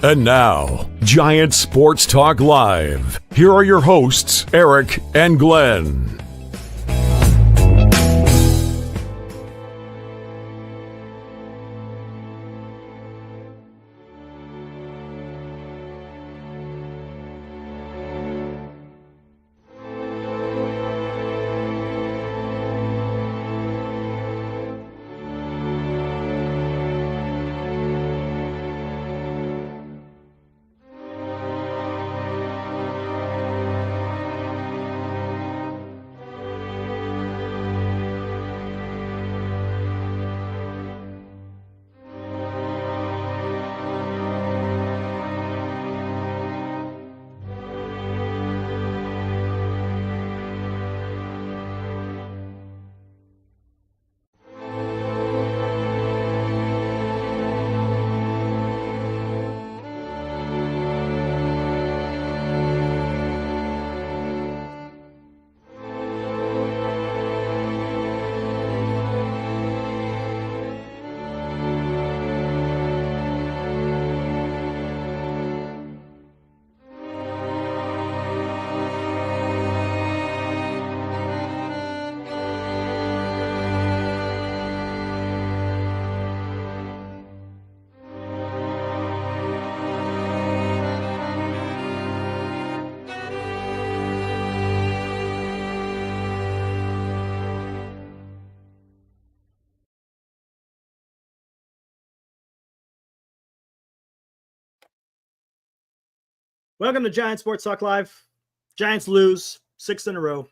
And now, Giant Sports Talk Live. Here are your hosts, Eric and Glenn. Welcome to Giant Sports Talk Live. Giants lose 6 in a row.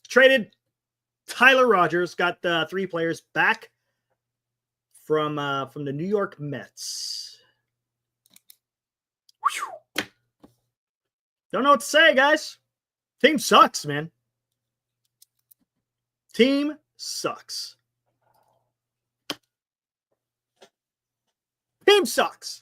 Traded Tyler Rogers, got 3 players back from the New York Mets. Whew. Don't know what to say, guys. Team sucks, man. Team sucks. Team sucks.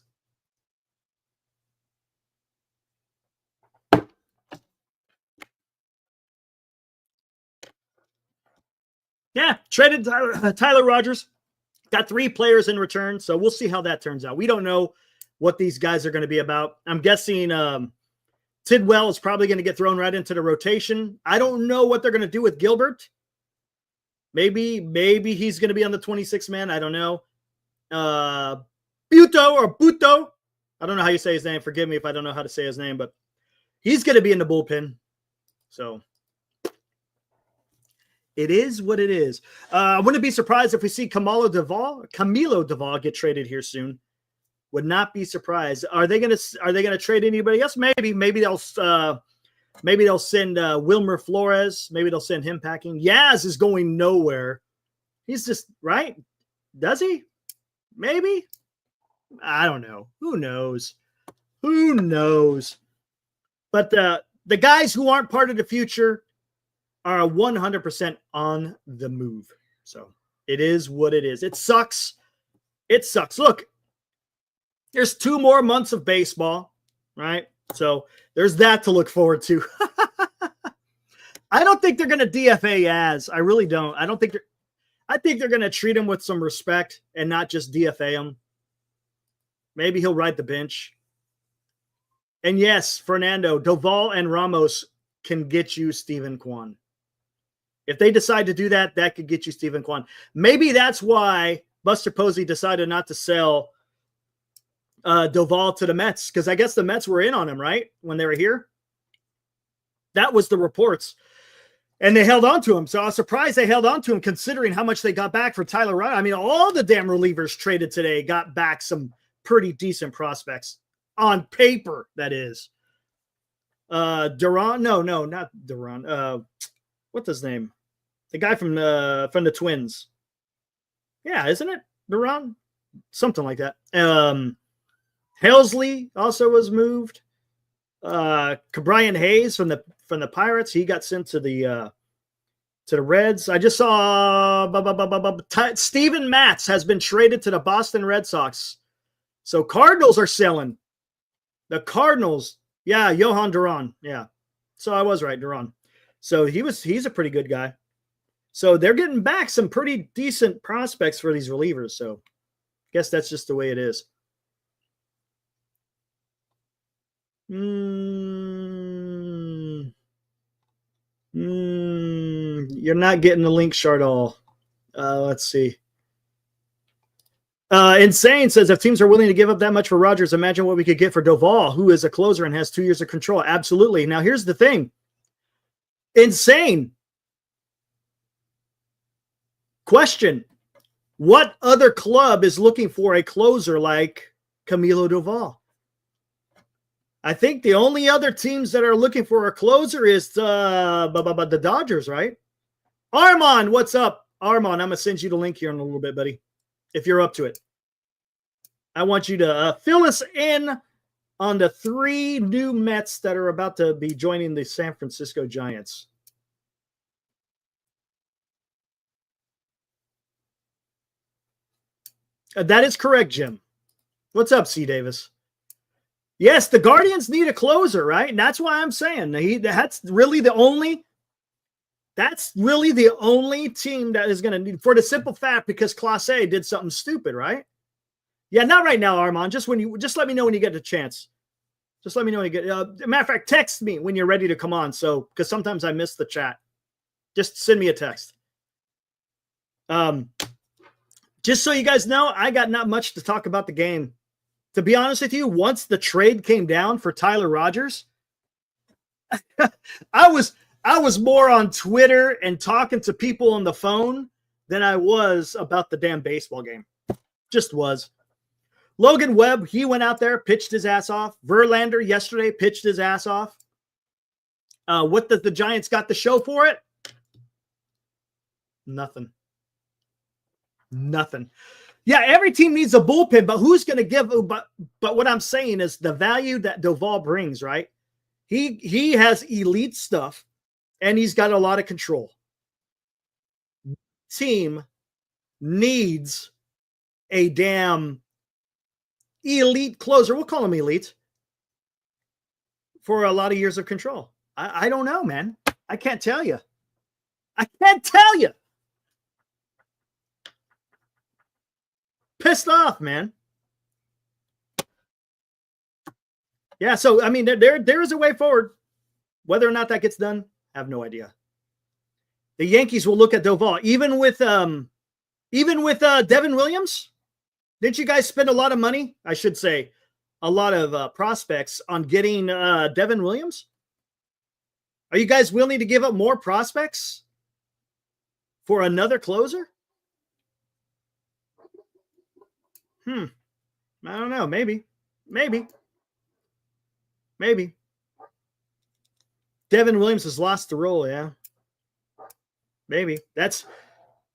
Yeah, traded Tyler Rogers. Got 3 players in return, so we'll see how that turns out. We don't know what these guys are going to be about. I'm guessing Tidwell is probably going to get thrown right into the rotation. I don't know what they're going to do with Gilbert. Maybe he's going to be on the 26th man. I don't know. Buto. I don't know how you say his name. Forgive me if I don't know how to say his name, but he's going to be in the bullpen. So it is what it is. I wouldn't be surprised if we see Camilo Doval get traded here soon. Would not be surprised. Are they gonna trade anybody else? Maybe they'll send Wilmer Flores. Maybe they'll send him packing. Yaz is going nowhere. He's just right. Does he? Maybe. I don't know. Who knows? But the guys who aren't part of the future are 100% on the move. So it is what it is. It sucks. Look, there's 2 more months of baseball, right? So there's that to look forward to. I don't think they're going to DFA Yaz. I really don't. I think they're going to treat him with some respect and not just DFA him. Maybe he'll ride the bench. And yes, Fernando, Doval and Ramos can get you Steven Kwan. If they decide to do that, that could get you Steven Kwan. Maybe that's why Buster Posey decided not to sell Doval to the Mets, because I guess the Mets were in on him, right, when they were here. That was the reports. And they held on to him. So I was surprised they held on to him considering how much they got back for Tyler Rogers. I mean, all the damn relievers traded today got back some pretty decent prospects. On paper, that is. Duran? No, not Duran. What's his name? The guy from the Twins. Yeah, isn't it? Duran? Something like that. Helsley also was moved. Cabrian Hayes from the Pirates, he got sent to the Reds. I just saw Steven Matz has been traded to the Boston Red Sox. So Cardinals are selling. The Cardinals, yeah, Johan Duran, yeah. So I was right, Duran. So he's a pretty good guy. So they're getting back some pretty decent prospects for these relievers. So Guess that's just the way it is. You're not getting the link, Chardol. Let's see. Insane says, if teams are willing to give up that much for Rodgers, imagine what we could get for Doval, who is a closer and has 2 years of control. Absolutely. Now, here's the thing. Insane. Question. What other club is looking for a closer like Camilo Doval? I think the only other teams that are looking for a closer is the Dodgers, right? Armand, what's up? Armand, I'm going to send you the link here in a little bit, buddy, if you're up to it. I want you to fill us in on the 3 new Mets that are about to be joining the San Francisco Giants. That is correct, Jim. What's up, C. Davis? Yes, the Guardians need a closer, right? And that's why I'm saying that's really the only team that is going to need, for the simple fact because Class A did something stupid, right? Yeah, not right now, Armand. Just let me know when you get the chance. Just let me know when you get. Matter of fact, text me when you're ready to come on. So, because sometimes I miss the chat, just send me a text. Just so you guys know, I got not much to talk about the game. To be honest with you, once the trade came down for Tyler Rodgers, I was more on Twitter and talking to people on the phone than I was about the damn baseball game. Just was. Logan Webb, he went out there, pitched his ass off. Verlander yesterday pitched his ass off. What the Giants got to show for it? Nothing. Yeah, every team needs a bullpen, but who's going to give? But what I'm saying is the value that Doval brings, right? He has elite stuff, and he's got a lot of control. Team needs a damn elite closer. We'll call him elite for a lot of years of control. I don't know, man. I can't tell you. Pissed off, man. Yeah, so I mean, there is a way forward. Whether or not that gets done, I have no idea. The Yankees will look at Doval, even with Devin Williams. Didn't you guys spend a lot of money? I should say, a lot of prospects on getting Devin Williams. Are you guys willing to give up more prospects for another closer? I don't know. Maybe. Devin Williams has lost the role. Yeah. Maybe that's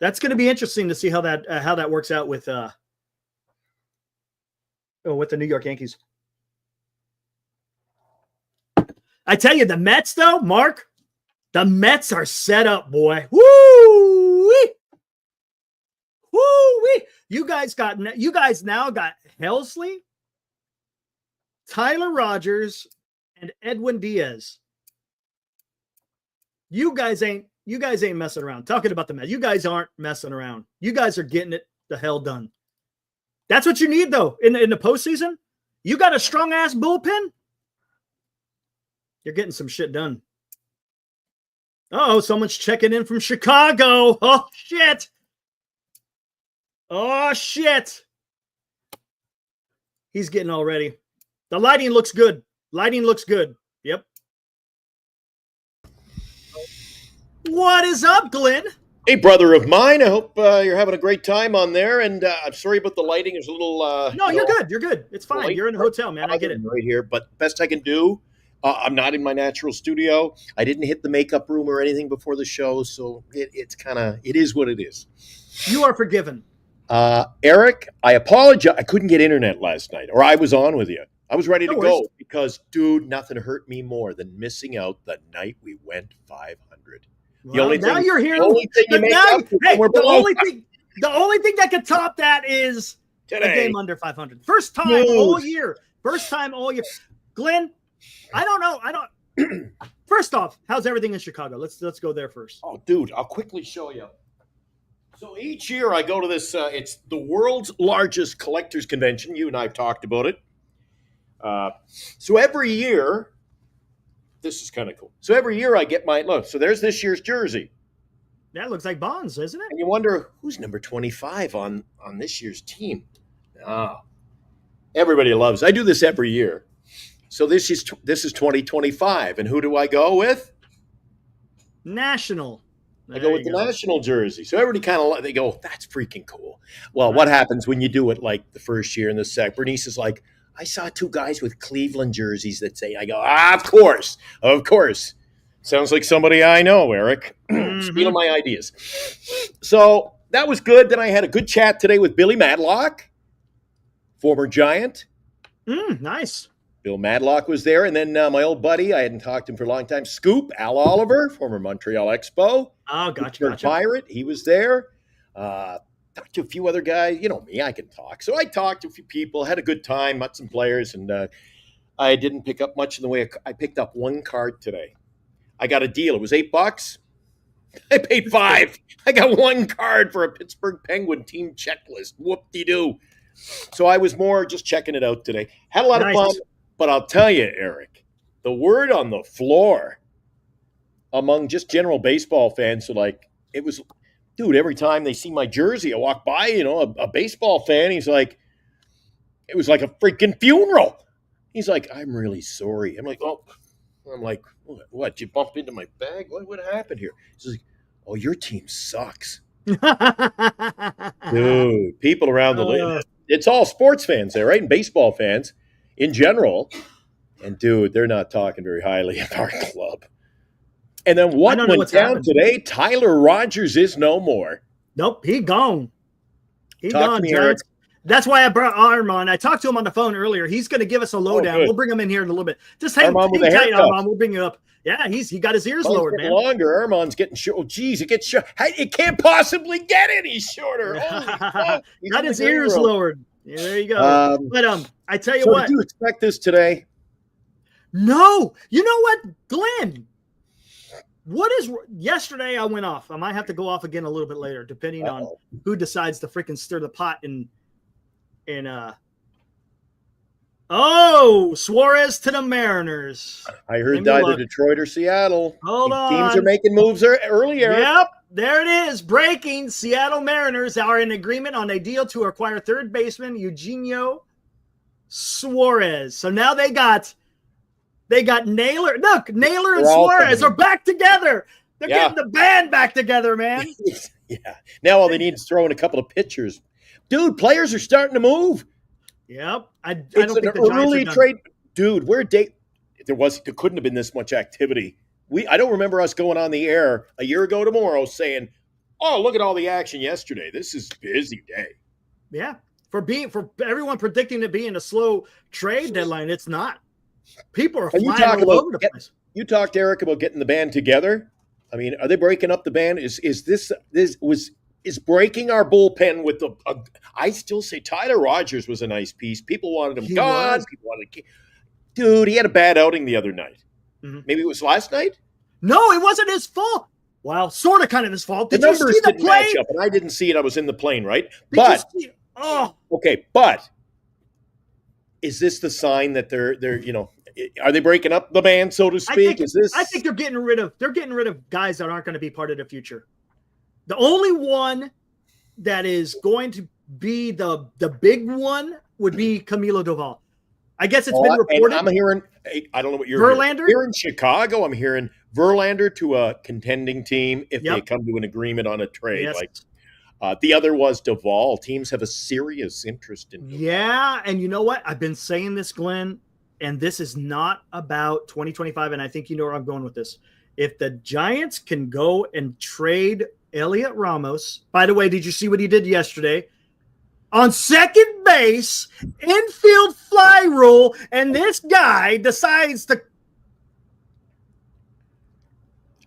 going to be interesting to see how that works out with the New York Yankees. I tell you, the Mets though, Mark, the Mets are set up, boy. Woo-wee. You guys now got Helsley, Tyler Rodgers, and Edwin Diaz. You guys ain't messing around. Talking about the Mets, you guys aren't messing around. You guys are getting it the hell done. That's what you need though in the postseason. You got a strong ass bullpen. You're getting some shit done. Oh, someone's checking in from Chicago. Oh, shit. He's getting all ready. The lighting looks good. Yep. What is up, Glenn? Hey, brother of mine. I hope you're having a great time on there. And I'm sorry about the lighting. It's a little... no, you're good. You're good. It's fine. You're in a hotel, man. I get it. Right here. But best I can do. I'm not in my natural studio. I didn't hit the makeup room or anything before the show. So it is what it is. You are forgiven. Eric, I apologize. I couldn't get internet last night, or I was on with you. I was ready to go because, dude, nothing hurt me more than missing out the night we went 500. Well, the only thing you're here. The only thing that could top that is today. A game under 500. First time all year. Glenn, I don't know. First off, how's everything in Chicago? Let's go there first. Oh, dude, I'll quickly show you. So each year I go to this. It's the world's largest collectors convention. You and I have talked about it. So every year, this is kind of cool. So every year I get my look. So there's this year's jersey, That looks like Bonds, isn't it? and you wonder who's number 25 on this year's team. Ah, everybody loves. I do this every year. So this is 2025, and who do I go with? National. I go with the national jersey. So everybody kind of they go, that's freaking cool. Well, what happens when you do it like the first year and the second? Bernice is like, I saw two guys with Cleveland jerseys that say, I go, of course. Sounds like somebody I know, Eric. Stealing my ideas. So that was good. Then I had a good chat today with Billy Madlock, former Giant. Nice. Bill Madlock was there. And then my old buddy, I hadn't talked to him for a long time, Scoop, Al Oliver, former Montreal Expo. Oh, gotcha. Pirate, he was there. Talked to a few other guys. You know me, I can talk. So I talked to a few people, had a good time, met some players, and I didn't pick up much in the way of, I picked up one card today. I got a deal. It was $8. I paid $5. I got one card for a Pittsburgh Penguin team checklist. Whoop-de-doo. So I was more just checking it out today. Had a lot of fun, but I'll tell you, Eric, the word on the floor among just general baseball fans, so like, it was, dude, every time they see my jersey, I walk by, a baseball fan, he's like, it was like a freaking funeral. He's like, I'm really sorry. I'm like, what? You bumped into my bag? What happened here? He's like, oh, your team sucks. Dude, people around the league, it's all sports fans there, right? And baseball fans in general. And dude, they're not talking very highly of our club. And then what went down today? Tyler Rogers is no more. Nope, he gone. He gone, Giants. That's why I brought Arm on. I talked to him on the phone earlier. He's going to give us a lowdown. We'll bring him in here in a little bit. Just hang tight, Armand. We'll bring you up. Yeah, he got his ears lowered, man. Longer. Armand's getting short. Oh, geez, it gets short. It can't possibly get any shorter. Got his ears lowered. Yeah, there you go. But I tell you what. Did you expect this today? No. You know what, Glenn? Yesterday I went off. I might have to go off again a little bit later, depending on who decides to freaking stir the pot Suarez to the Mariners. I heard either Detroit or Seattle. Hold on. Teams are making moves earlier. Yep, there it is. Breaking. Seattle Mariners are in agreement on a deal to acquire third baseman Eugenio Suarez. So now they got Naylor. Look, Naylor and Suarez are back together. They're getting the band back together, man. Yeah. Now all they need is throw in a couple of pitchers. Dude, players are starting to move. Yep. I don't think the early trade. Dude, there couldn't have been this much activity. I don't remember us going on the air a year ago tomorrow saying, oh, look at all the action yesterday. This is a busy day. Yeah. For everyone predicting it being a slow trade deadline, it's not. People are flying all over the place. You talked, Eric, about getting the band together. I mean, are they breaking up the band? Is breaking our bullpen with I still say Tyler Rogers was a nice piece. People wanted him gone. Dude, he had a bad outing the other night. Mm-hmm. Maybe it was last night? No, it wasn't his fault. Well, sort of kind of his fault. Did you see the plane? Match up, and I didn't see it. I was in the plane, right? Okay, but is this the sign that they're are they breaking up the band, so to speak? I think they're getting rid of guys that aren't going to be part of the future. The only one that is going to be the big one would be Camilo Doval. I guess it's been reported. I'm hearing, I don't know what you're Verlander? Here in Chicago, I'm hearing Verlander to a contending team if they come to an agreement on a trade. Yes. The other was Doval. Teams have a serious interest in Doval. Yeah, and you know what? I've been saying this, Glenn, and this is not about 2025, and I think you know where I'm going with this. If the Giants can go and trade Elliot Ramos, by the way, did you see what he did yesterday? On second base, infield fly rule, and this guy decides to.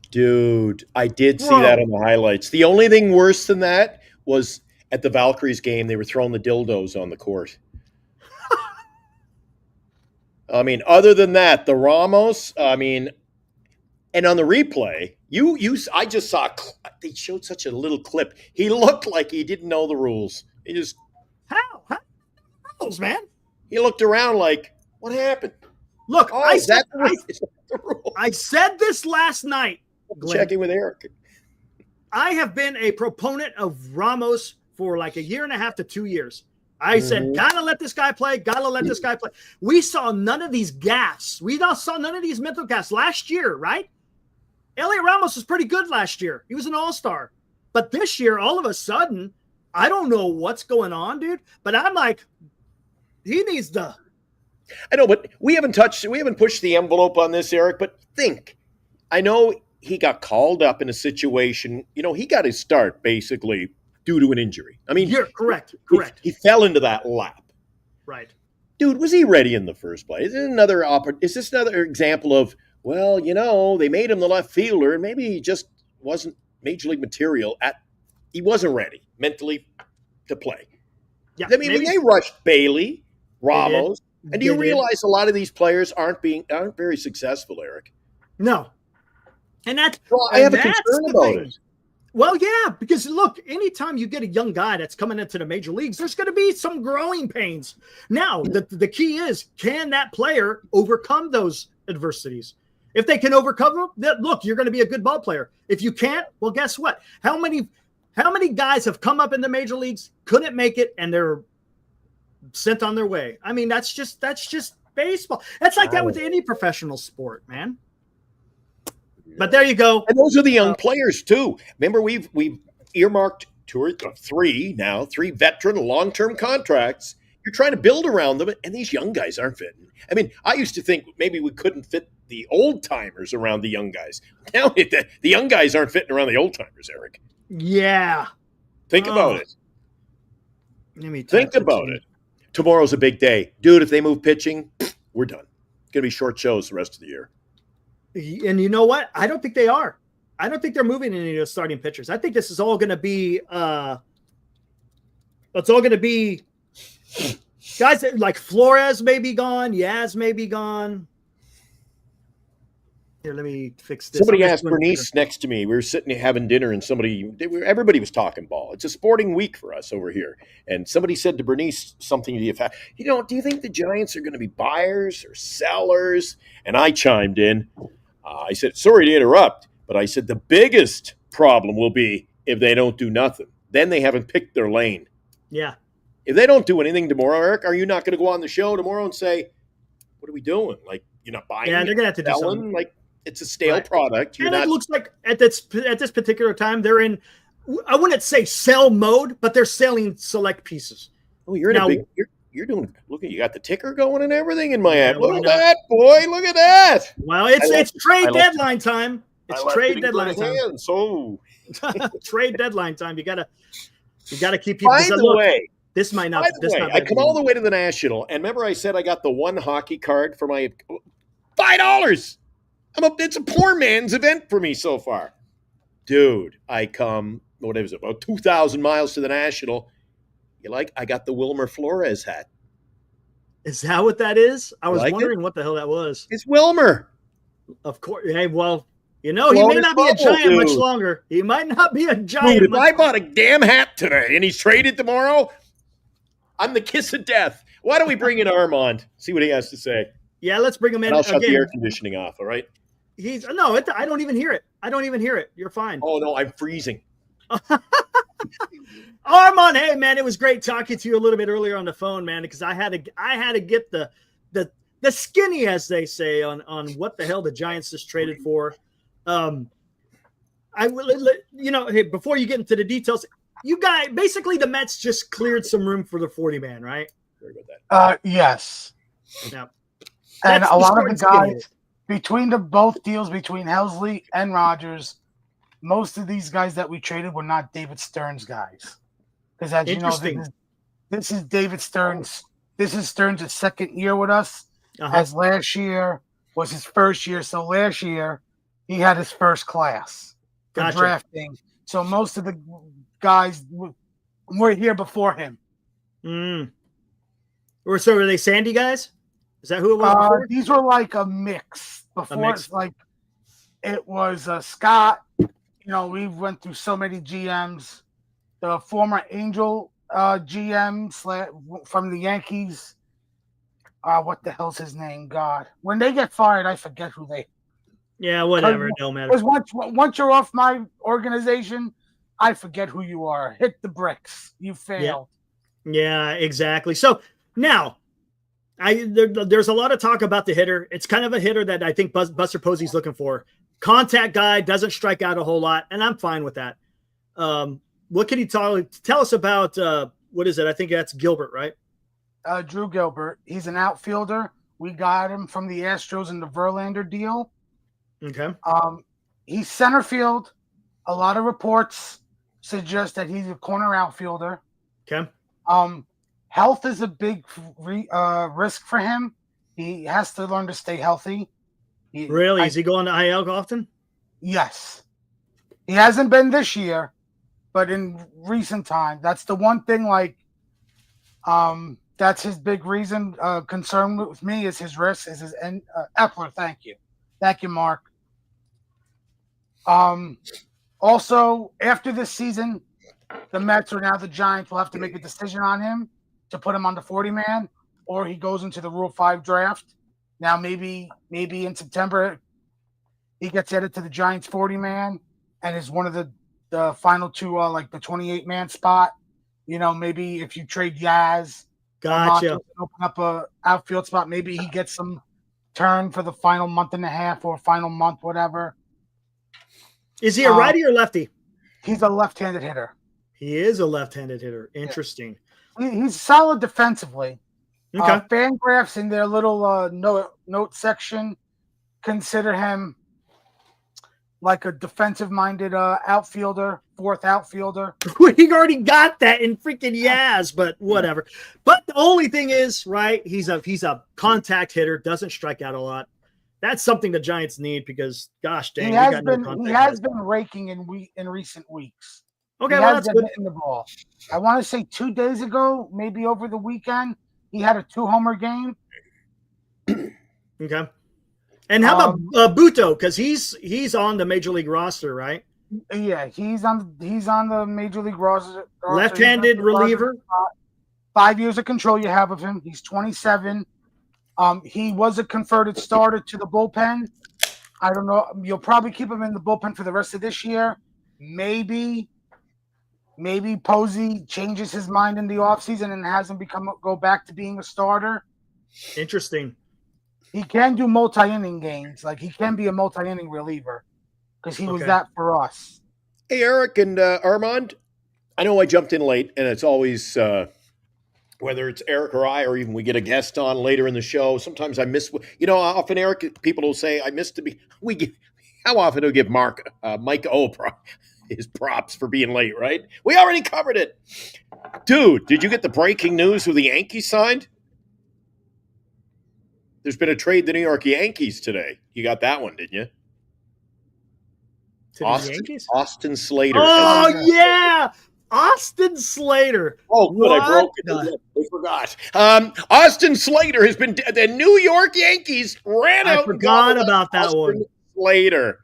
Dude, I did see that on the highlights. The only thing worse than that was at the Valkyries game, they were throwing the dildos on the court. I mean, other than that, the Ramos, I mean, And on the replay, I just saw they showed such a little clip. He looked like he didn't know the rules. How rules, man? He looked around like, what happened? Look, Oh, I is said that the rule? I said this last night. Glenn. Checking with Eric. I have been a proponent of Ramos for like a year and a half to 2 years. I said, gotta let this guy play. Gotta let this guy play. We saw none of these gaffes. We saw none of these mental gaffes last year, right? Elliot Ramos was pretty good last year. He was an all-star. But this year, all of a sudden, I don't know what's going on, dude. But I'm like, he needs to. I know, but we haven't pushed the envelope on this, Eric, but think. I know he got called up in a situation, he got his start basically due to an injury. I mean, you're correct. He fell into that lap. Right. Dude, was he ready in the first place? Is this another example of, well, they made him the left fielder and maybe he just wasn't major league material he wasn't ready mentally to play. Yeah, I mean, they rushed Bailey, Ramos, and do you They realize a lot of these players aren't very successful, Eric? No. And that's I have a concern about it. Well, yeah, because look, anytime you get a young guy that's coming into the major leagues, there's going to be some growing pains. Now, the key is, can that player overcome those adversities? If they can overcome them, look, you're going to be a good ball player. If you can't, well, guess what? How many guys have come up in the major leagues, couldn't make it, and they're sent on their way? I mean, that's just baseball. That's like that with any professional sport, man. But there you go. And those are the young players too. Remember, we've earmarked three veteran long-term contracts. You're trying to build around them, and these young guys aren't fitting. I mean, I used to think maybe we couldn't fit the old timers around the young guys. Now the young guys aren't fitting around the old timers, Eric. Yeah. Think about it. Let me think about it. Tomorrow's a big day. Dude, if they move pitching, we're done. It's going to be short shows the rest of the year. And you know what? I don't think they are. I don't think they're moving any of those starting pitchers. I think this is all going to be it's all going to be guys like Flores may be gone, Yaz may be gone. Here, let me fix this. Somebody asked Bernice next to me. We were sitting having dinner, and everybody was talking ball. It's a sporting week for us over here. And somebody said to Bernice something to the effect, do you think the Giants are going to be buyers or sellers? And I chimed in. I said, sorry to interrupt, but I said the biggest problem will be if they don't do nothing. Then they haven't picked their lane. Yeah. If they don't do anything tomorrow, Eric, are you not going to go on the show tomorrow and say, what are what are we doing? Like, you're not buying. Yeah, they're gonna have to do something. Like, it's a stale product. It looks like at this particular time they're in, I wouldn't say sell mode, but they're selling select pieces. Oh, you're in a big. You're doing. Look at you got the ticker going and everything in Miami. Look at that, boy! Look at that. Well, it's trade deadline time. It's trade deadline time. So trade deadline time. You gotta keep people. By the way, this might not. By the way, I come all the way to the National, and remember I said I got the one hockey card for my $5. It's a poor man's event for me so far, dude. I come about 2,000 miles to the National. I got the Wilmer Flores hat. Is that what that is? I was wondering it? What the hell that was. It's Wilmer. Of course. Hey, well, he may not be a giant much longer. He might not be a giant. Dude, if I bought a damn hat today and he's traded tomorrow, I'm the kiss of death. Why don't we bring in Armand? See what he has to say. Yeah, let's bring him in. And I'll shut the air conditioning off, all right? I don't even hear it. I don't even hear it. You're fine. Oh, no, I'm freezing. Armand, hey, man, it was great talking to you a little bit earlier on the phone, man, because I had to get the skinny, as they say, on what the hell the Giants just traded for. Hey, before you get into the details, you guys, basically the Mets just cleared some room for the 40-man, right? Sorry about that. Yes. Yeah. And a lot of the guys between both deals between Helsley and Rogers, most of these guys that we traded were not David Stern's guys. Because as you know, this is David Stern's. This is Stern's second year with us. As last year was his first year. So last year he had his first class for drafting. So most of the guys were here before him. So were they Sandy guys? Is that who it was? These were like a mix. Before it's like It was Scott. We went through so many GMs. The former Angel GM from the Yankees. What the hell's his name? God. When they get fired, I forget who they. Yeah, whatever. No matter. Because once you're off my organization, I forget who you are. Hit the bricks. You failed. Yeah, exactly. So now, there's a lot of talk about the hitter. It's kind of a hitter that I think Buster Posey's looking for. Contact guy, doesn't strike out a whole lot, and I'm fine with that. What can you tell us about, what is it? I think that's Gilbert, right? Drew Gilbert. He's an outfielder. We got him from the Astros in the Verlander deal. Okay. He's center field. A lot of reports suggest that he's a corner outfielder. Okay. Health is a big risk for him. He has to learn to stay healthy. Really? Is he going to IL often? Yes. He hasn't been this year, but in recent time, that's the one thing. That's his big reason. Concern with me is his wrist. Epler. Thank you, Mark. Also, after this season, the Mets or now the Giants will have to make a decision on him to put him on the 40-man, or he goes into the Rule 5 draft. Now, maybe in September, he gets added to the Giants 40-man and is one of the final two, like the 28-man spot. Maybe if you trade Yaz, gotcha, open up a outfield spot. Maybe he gets some turn for the final month and a half or final month, whatever. Is he a righty or lefty? He's a left-handed hitter. He is a left-handed hitter. Interesting. Yeah. He's solid defensively. Okay. Fangraphs in their little note section consider him like a defensive-minded outfielder, fourth outfielder. We already got that in freaking Yaz, but whatever. But the only thing is, right, he's a contact hitter, doesn't strike out a lot. That's something the Giants need because, gosh dang, he has been raking in recent weeks. Okay, well, that's good. Hitting the ball. I want to say 2 days ago, maybe over the weekend, he had a 2-homer game. Okay. And how about Buto? Because he's on the major league roster, right? Yeah, he's on the major league roster. Left-handed reliever. 5 years of control you have of him. He's 27. He was a converted starter to the bullpen. I don't know. You'll probably keep him in the bullpen for the rest of this year. Maybe Posey changes his mind in the offseason and has him go back to being a starter. Interesting. He can do multi-inning games. Like, he can be a multi-inning reliever because he was that for us. Hey, Eric and Armand, I know I jumped in late, and it's always whether it's Eric or I, or even we get a guest on later in the show. Sometimes I miss. Often Eric, people will say I missed to be. How often do we give Mike O his props for being late? Right? We already covered it, dude. Did you get the breaking news who the Yankees signed? There's been a trade to New York Yankees today. You got that one, didn't you? Austin Slater. Oh, yeah. Austin Slater. Oh, good. I broke it. I forgot. Austin Slater has been – the New York Yankees ran out. I forgot about that one. Slater.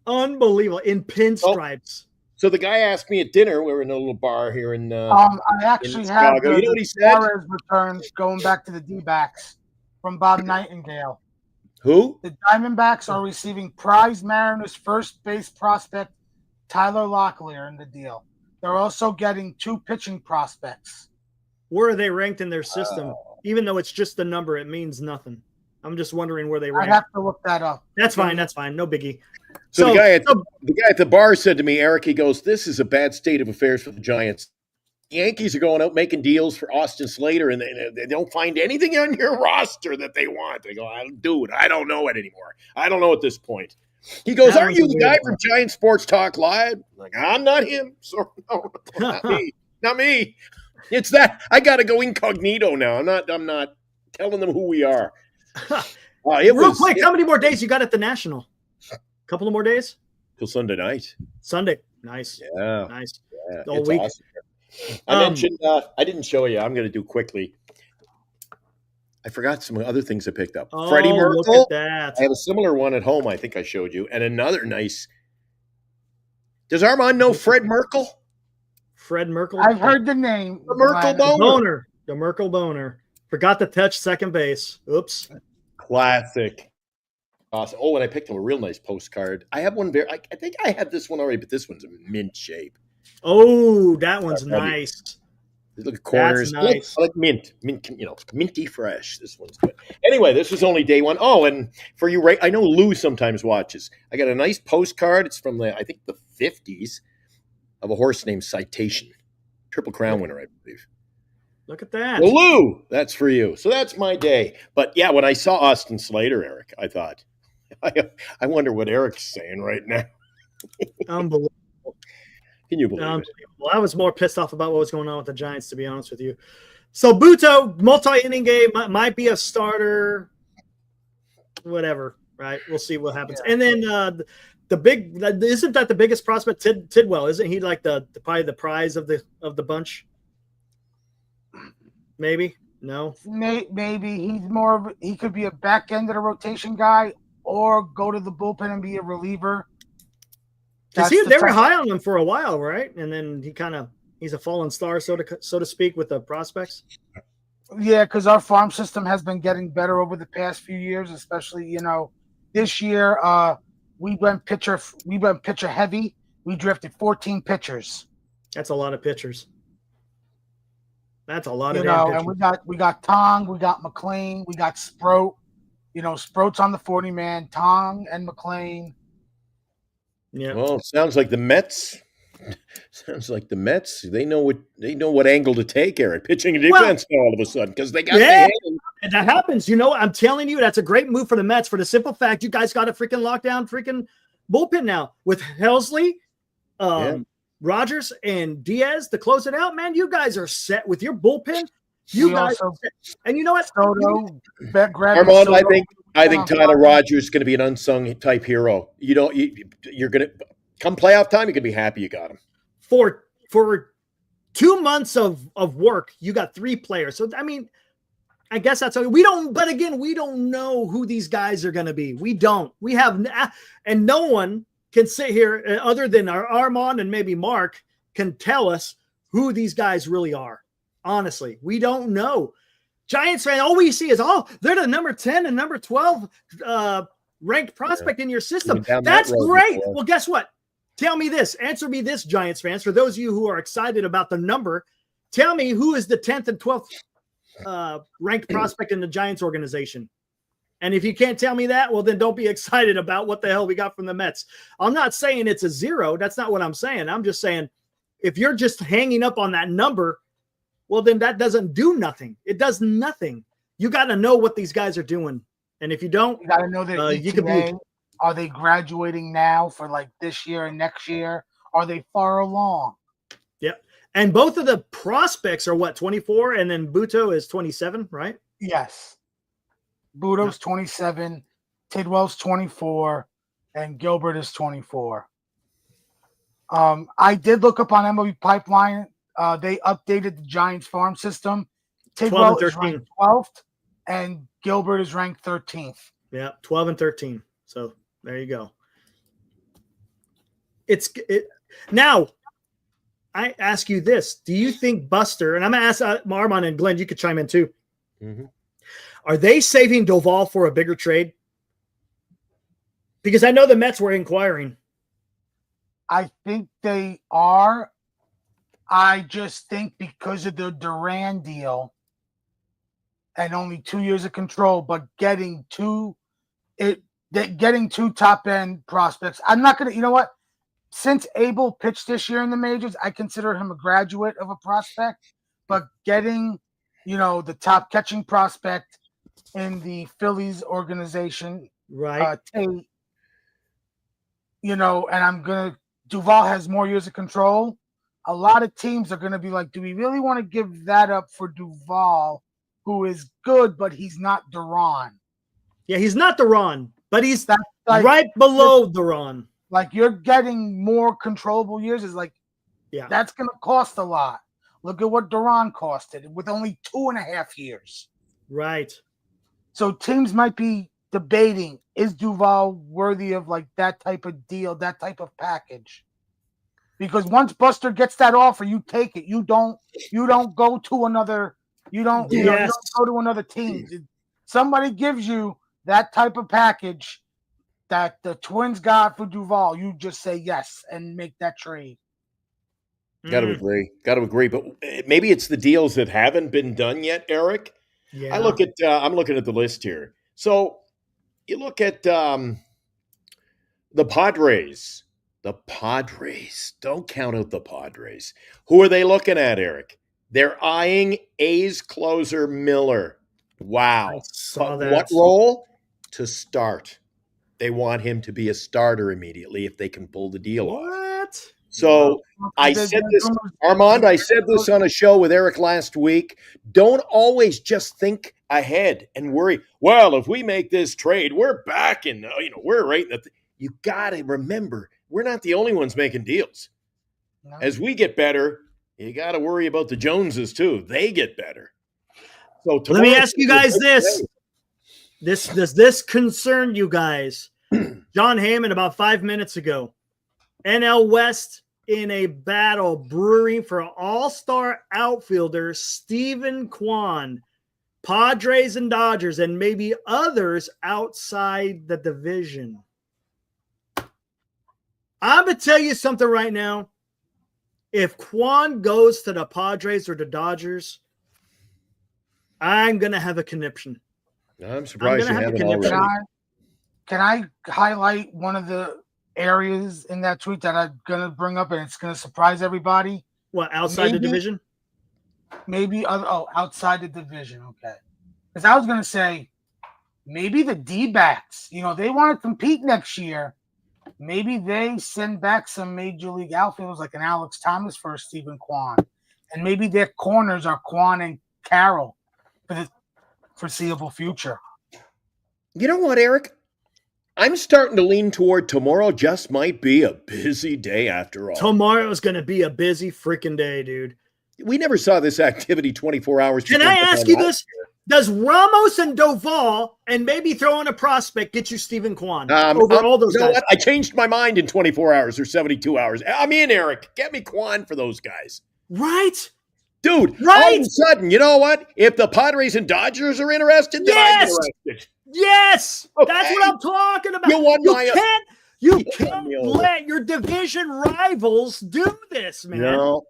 Unbelievable. In pinstripes. So the guy asked me at dinner. We were in a little bar here in I actually have you know what he said? Return going back to the D-backs from Bob Nightingale. Who? The Diamondbacks are receiving prize Mariners first base prospect Tyler Locklear in the deal. They're also getting 2 pitching prospects. Where are they ranked in their system? Even though it's just a number, it means nothing. I'm just wondering where they rank. I have to look that up. That's fine. No biggie. So the guy at the bar said to me, Eric, he goes, "This is a bad state of affairs for the Giants. Yankees are going out making deals for Austin Slater, and they don't find anything on your roster that they want." They go, "Dude, I don't know it anymore. I don't know at this point." He goes, "Aren't you the guy from Giant Sports Talk Live?" I'm like, I'm not him. So no, not me. Not me. It's that I got to go incognito now. I'm not telling them who we are. Real quick, how many more days you got at the National? A couple of more days? Till Sunday night. Sunday. Nice. Yeah. Nice. Yeah, all week. Awesome. I mentioned, I didn't show you. I'm going to do quickly. I forgot some other things I picked up. Oh, Freddie look Merkel. at that. I have a similar one at home. I think I showed you, and another nice. Does Armand know Fred Merkel? Fred Merkel. I've heard the name. The Merkel but- boner. The Merkel boner. Forgot to touch second base. Oops. Classic. Awesome. Oh, and I picked him a real nice postcard. I have one very. I think I had this one already, but this one's in mint shape. Oh, that one's nice. Look at corners. That's nice. I like mint, minty fresh. This one's good. Anyway, this was only day one. Oh, and for you, I know Lou sometimes watches. I got a nice postcard. It's from I think the 50s of a horse named Citation, Triple Crown winner, I believe. Look at that. Well, Lou, that's for you. So that's my day. But yeah, when I saw Austin Slater, Eric, I thought, I wonder what Eric's saying right now. Unbelievable. Can you believe it? Well, I was more pissed off about what was going on with the Giants, to be honest with you. So Buto, multi-inning game, might be a starter, whatever, right? We'll see what happens. Yeah. And then isn't that the biggest prospect, Tidwell? Isn't he like probably the prize of the bunch? Maybe. No. Maybe he could be a back end of the rotation guy, or go to the bullpen and be a reliever. Because they were high on him for a while, right? And then he's a fallen star, so to speak, with the prospects. Yeah, because our farm system has been getting better over the past few years, especially this year. We went pitcher heavy. We drafted 14 pitchers. That's a lot of pitchers. That's a lot of pitchers. And we got Tong, we got McLean, we got Sproat. Sproat's on the 40-man. Tong and McLean. Yeah. Well, sounds like the Mets. They know what angle to take, Eric. Pitching and defense all of a sudden because they got and that happens. I'm telling you, that's a great move for the Mets for the simple fact you guys got a freaking lockdown freaking bullpen now with Helsley, Rogers, and Diaz to close it out. Man, you guys are set with your bullpen. And you know what? Armand, I think Tyler Rogers is going to be an unsung type hero. You're going to come playoff time. You're going to be happy you got him. For 2 months of work, you got 3 players. So I mean, I guess that's we don't. But again, we don't know who these guys are going to be. We don't. We have, and no one can sit here other than our Armand and maybe Mark can tell us who these guys really are. Honestly, we don't know. Giants fan, all we see is, they're the number 10 and number 12 ranked prospect in your system. That's great. Well, guess what? Tell me this. Answer me this, Giants fans. For those of you who are excited about the number, tell me who is the 10th and 12th ranked prospect in the Giants organization. And if you can't tell me that, well, then don't be excited about what the hell we got from the Mets. I'm not saying it's a 0. That's not what I'm saying. I'm just saying if you're just hanging up on that number, well, then that doesn't do nothing. It does nothing. You got to know what these guys are doing. And if you don't, you got to know that you could be. Are they graduating now for like this year and next year? Are they far along? Yep. And both of the prospects are 24, and then Buto is 27, right? Yes. Buto's 27, Tidwell's 24, and Gilbert is 24. I did look up on MLB Pipeline. They updated the Giants farm system. Tidwell is ranked 12th, and Gilbert is ranked 13th. Yeah, 12 and 13. So there you go. Now, I ask you this. Do you think Buster, and I'm going to ask Armand and Glenn, you could chime in too. Mm-hmm. Are they saving Doval for a bigger trade? Because I know the Mets were inquiring. I think they are. I just think because of the Duran deal and only 2 years of control, but getting two top end prospects. I'm not going to, you know what? Since Abel pitched this year in the majors, I consider him a graduate of a prospect, but getting, the top catching prospect in the Phillies organization, right? Tate, and Duval has more years of control. A lot of teams are going to be like, do we really want to give that up for Duval, who is good, but he's not Duran? Yeah, he's not Duran, but he's right below Duran. Like, you're getting more controllable years. Is like, that's going to cost a lot. Look at what Duran costed with only 2.5 years. Right. So teams might be debating, is Duval worthy of like that type of deal, that type of package? Because once Buster gets that offer, you take it. You don't go to another. You don't go to another team. Somebody gives you that type of package that the Twins got for Duval. You just say yes and make that trade. Got to agree. But maybe it's the deals that haven't been done yet, Eric. Yeah. I'm looking at the list here. So you look at the Padres. The Padres. Don't count out the Padres. Who are they looking at, Eric? They're eyeing A's closer Miller. Wow. I saw that. What role? To start. They want him to be a starter immediately if they can pull the deal off. What? So I said this, Armand, I said this on a show with Eric last week. Don't always just think ahead and worry, well, if we make this trade, we're back in, we're right in the you got to remember, we're not the only ones making deals. No. As we get better, you got to worry about the Joneses too. They get better. So let me ask you guys this. Does this concern you guys? John Hammond about 5 minutes ago. NL West in a battle brewing for all-star outfielder Stephen Kwan. Padres and Dodgers and maybe others outside the division. I'm going to tell you something right now. If Kwan goes to the Padres or the Dodgers, I'm going to have a conniption. I'm surprised you haven't already. Can I highlight one of the areas in that tweet that I'm going to bring up and it's going to surprise everybody? What, outside the division? Maybe, outside the division, okay. Because I was going to say, maybe the D-backs, they want to compete next year. Maybe they send back some major league outfielders like an Alex Thomas for Stephen Kwan. And maybe their corners are Kwan and Carroll for the foreseeable future. You know what, Eric? I'm starting to lean toward tomorrow just might be a busy day after all. Tomorrow's going to be a busy freaking day, dude. We never saw this activity 24 hours. Can I ask you this? Does Ramos and Doval and maybe throw in a prospect get you Stephen Kwan over all those guys? What? I changed my mind in 24 hours or 72 hours. I'm in, Eric. Get me Kwan for those guys. Right? Dude, all of a sudden, you know what? If the Padres and Dodgers are interested, then I'm interested. Yes! Okay. That's what I'm talking about. You can't let your division rivals do this, man. No.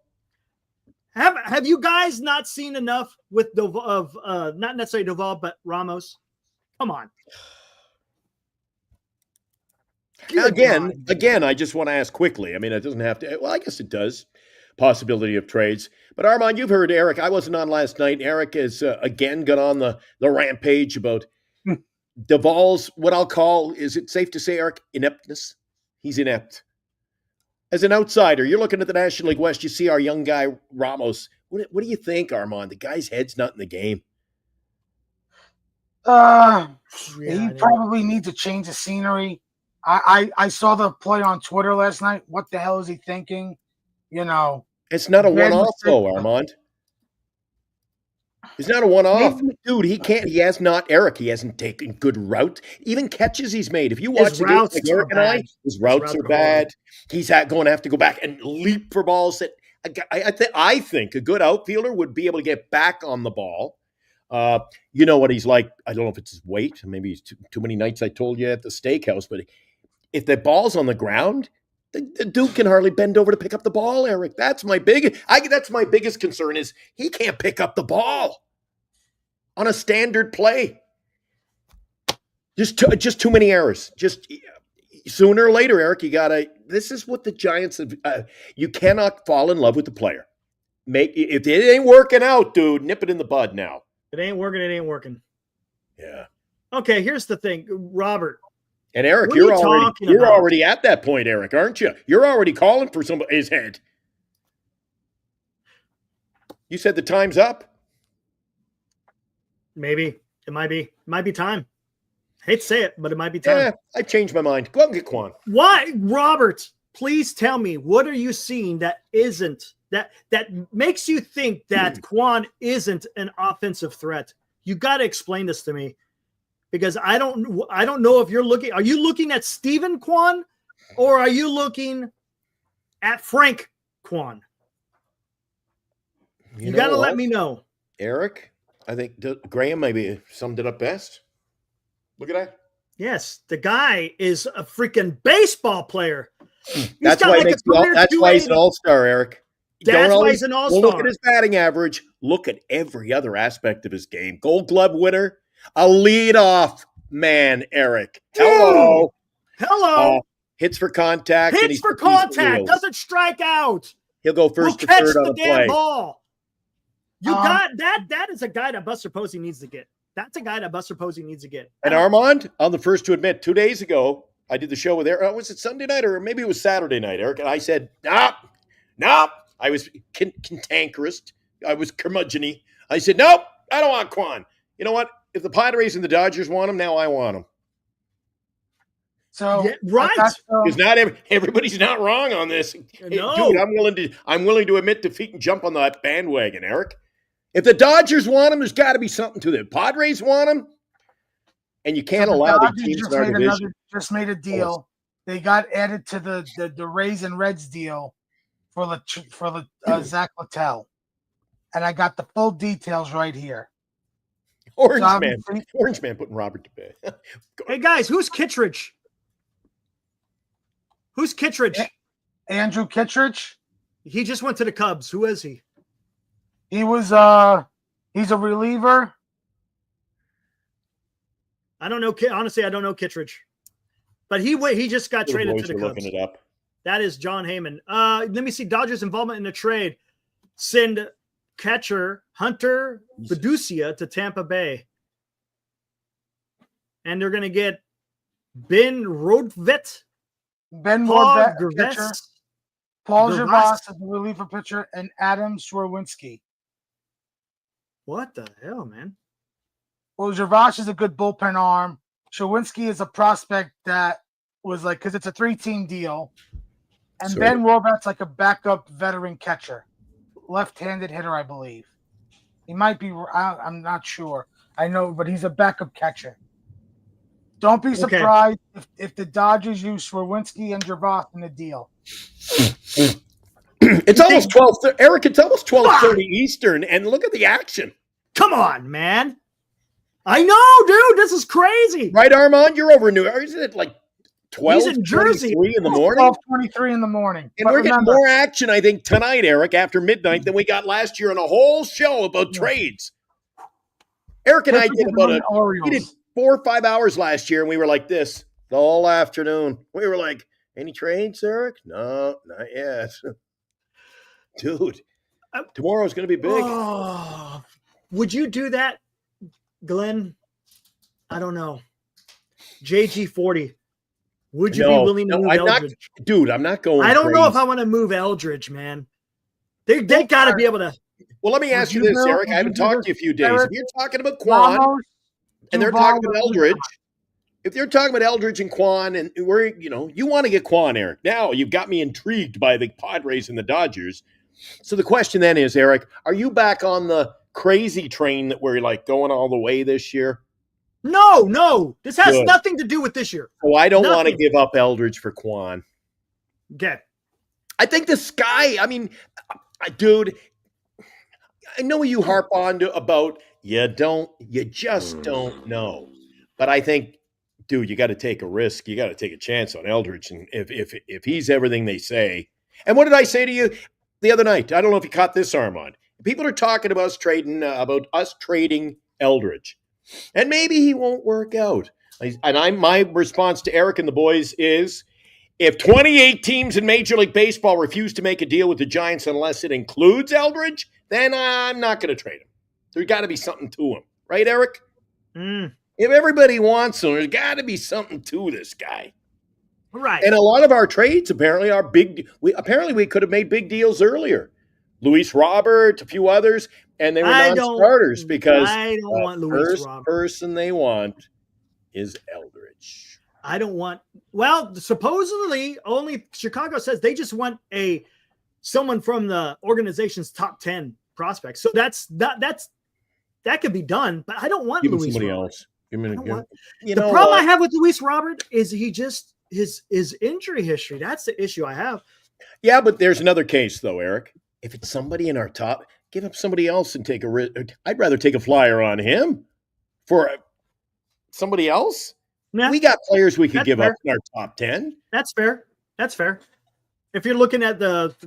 Have you guys not seen enough with not necessarily Doval, but Ramos? Come on. Again, I just want to ask quickly. I mean, it doesn't have to. Well, I guess it does. Possibility of trades. But Armand, you've heard Eric. I wasn't on last night. Eric has again got on the rampage about Doval's, what I'll call, is it safe to say, Eric, ineptness? He's inept. As an outsider, you're looking at the National League West, you see our young guy, Ramos. What do you think, Armand? The guy's head's not in the game. He probably needs to change the scenery. I saw the play on Twitter last night. What the hell is he thinking? It's not a one-off, though, Armand. It's not a one-off. Dude, he hasn't taken good route. Even catches he's made. If you watch the game like Eric and I, his routes are bad. He's going to have to go back and leap for balls that I think a good outfielder would be able to get back on the ball. You know what he's like. I don't know if it's his weight. Maybe it's too many nights I told you at the steakhouse. But if the ball's on the ground, the dude can hardly bend over to pick up the ball, Eric. That's my biggest concern is he can't pick up the ball on a standard play. Just too many errors. Just sooner or later, Eric, this is what the Giants have. You cannot fall in love with the player. If it ain't working out, dude, nip it in the bud now. It ain't working. It ain't working. Yeah. Okay, here's the thing, Robert. And Eric, you're already at that point, Eric, aren't you? You're already calling for his head. You said the time's up. Maybe. It might be time. I hate to say it, but it might be time. Yeah, I changed my mind. Go out and get Kwan. Why, Robert? Please tell me, what are you seeing that makes you think that Kwan isn't an offensive threat? You got to explain this to me. because I don't know if you're looking. Are you looking at Stephen Kwan, or are you looking at Frank Kwan? You got to let me know. Eric, I think Graham maybe summed it up best. Look at that. Yes, the guy is a freaking baseball player. That's why he's an all-star, Eric. That's why he's an all-star. Don't look at his batting average. Look at every other aspect of his game. Gold Glove winner, a leadoff man, Eric. Hello. Hits for contact. Hits for contact. Doesn't strike out. He'll go first to third on a play. Ball. You got that. That is a guy that Buster Posey needs to get. That's a guy that Buster Posey needs to get. And Armand, I'm the first to admit, 2 days ago, I did the show with Eric. Was it Sunday night or maybe it was Saturday night, Eric? And I said, nope. I was cantankerous. I was curmudgeon-y. I said, nope, I don't want Kwan. You know what? If the Padres and the Dodgers want him, now I want him. So yeah, right, because not everybody's not wrong on this. No. Hey, dude, I'm willing to admit defeat and jump on that bandwagon, Eric. If the Dodgers want him, there's got to be something to it. Padres want him, and you can't allow the teams in our division. Just made a deal. They got added to the Rays and Reds deal for Zach Littell, and I got the full details right here. Orange man putting Robert to bed. Hey guys, who's Kittredge? Who's Kittredge? Andrew Kittredge. He just went to the Cubs. Who is he? He was he's a reliever. I don't know. Honestly, I don't know Kittredge, but he just got traded to the Cubs. Looking it up. That is John Heyman. Let me see Dodgers' involvement in the trade. Send catcher Hunter Beducia to Tampa Bay, and they're going to get Ben Rodvet, pitcher, Paul Gervas as the reliever pitcher, and Adam Swerwinski. What the hell, man? Well, Gervas is a good bullpen arm. Sherwinski is a prospect that was like, because it's a 3-team deal. And Ben Robat's like a backup veteran catcher. Left-handed hitter, I believe. He might be, I'm not sure. I know, but he's a backup catcher. Don't be surprised if the Dodgers use Swerwinski and Gervas in the deal. It's almost 12. Eric, it's almost 12:30 Eastern, and look at the action. Come on, man. I know, dude. This is crazy. Right, Armand? You're over New York. Isn't it like 12:23 in the morning? 12:23 in the morning. And we're getting more action, I think, tonight, Eric, after midnight than we got last year in a whole show about trades. Eric and I did we did 4 or 5 hours last year, and we were like this the whole afternoon. We were like, any trades, Eric? No, not yet. Dude, tomorrow's going to be big. Oh, would you do that, Glenn? I don't know. JG40. Would you be willing to move Eldridge? Dude, I'm not going I don't crazy. know if I want to move Eldridge, man. They got to be able to. Well, let me ask you this, Eric. I haven't talked to you a few days. If you're talking about Kwan and they're talking about Eldridge, if they're talking about Eldridge and Kwan, and you want to get Kwan, Eric. Now you've got me intrigued by the Padres and the Dodgers. So the question then is, Eric, are you back on the crazy train that we're like going all the way this year? No. This has nothing to do with this year. Oh, I don't want to give up Eldridge for Kwan. Okay. I think the sky, dude, I know you harp on about you just don't know. But I think, dude, you got to take a risk. You got to take a chance on Eldridge. And if he's everything they say. And what did I say to you the other night? I don't know if you caught this, Armand. People are talking about us trading Eldridge. And maybe he won't work out. And my response to Eric and the boys is, if 28 teams in Major League Baseball refuse to make a deal with the Giants unless it includes Eldridge, then I'm not going to trade him. There's got to be something to him. Right, Eric? If everybody wants him, there's got to be something to this guy. Right. And a lot of our trades apparently are big. We could have made big deals earlier. Luis Robert, a few others, and they were non-starters because I don't want Luis Robert. The first person they want is Eldridge. I don't want. Well, supposedly only Chicago says they just want someone from the organization's top 10 prospects. So that could be done, but I don't want Luis somebody Robert. else. Give me, the problem I have with Luis Robert is he just his injury history. That's the issue I have. Yeah, but there's another case though, Eric. If it's somebody in our top, give up somebody else and take a risk. I'd rather take a flyer on him for somebody else. Yeah, we got players we could give fair. up in our top 10. That's fair. That's fair. If you're looking at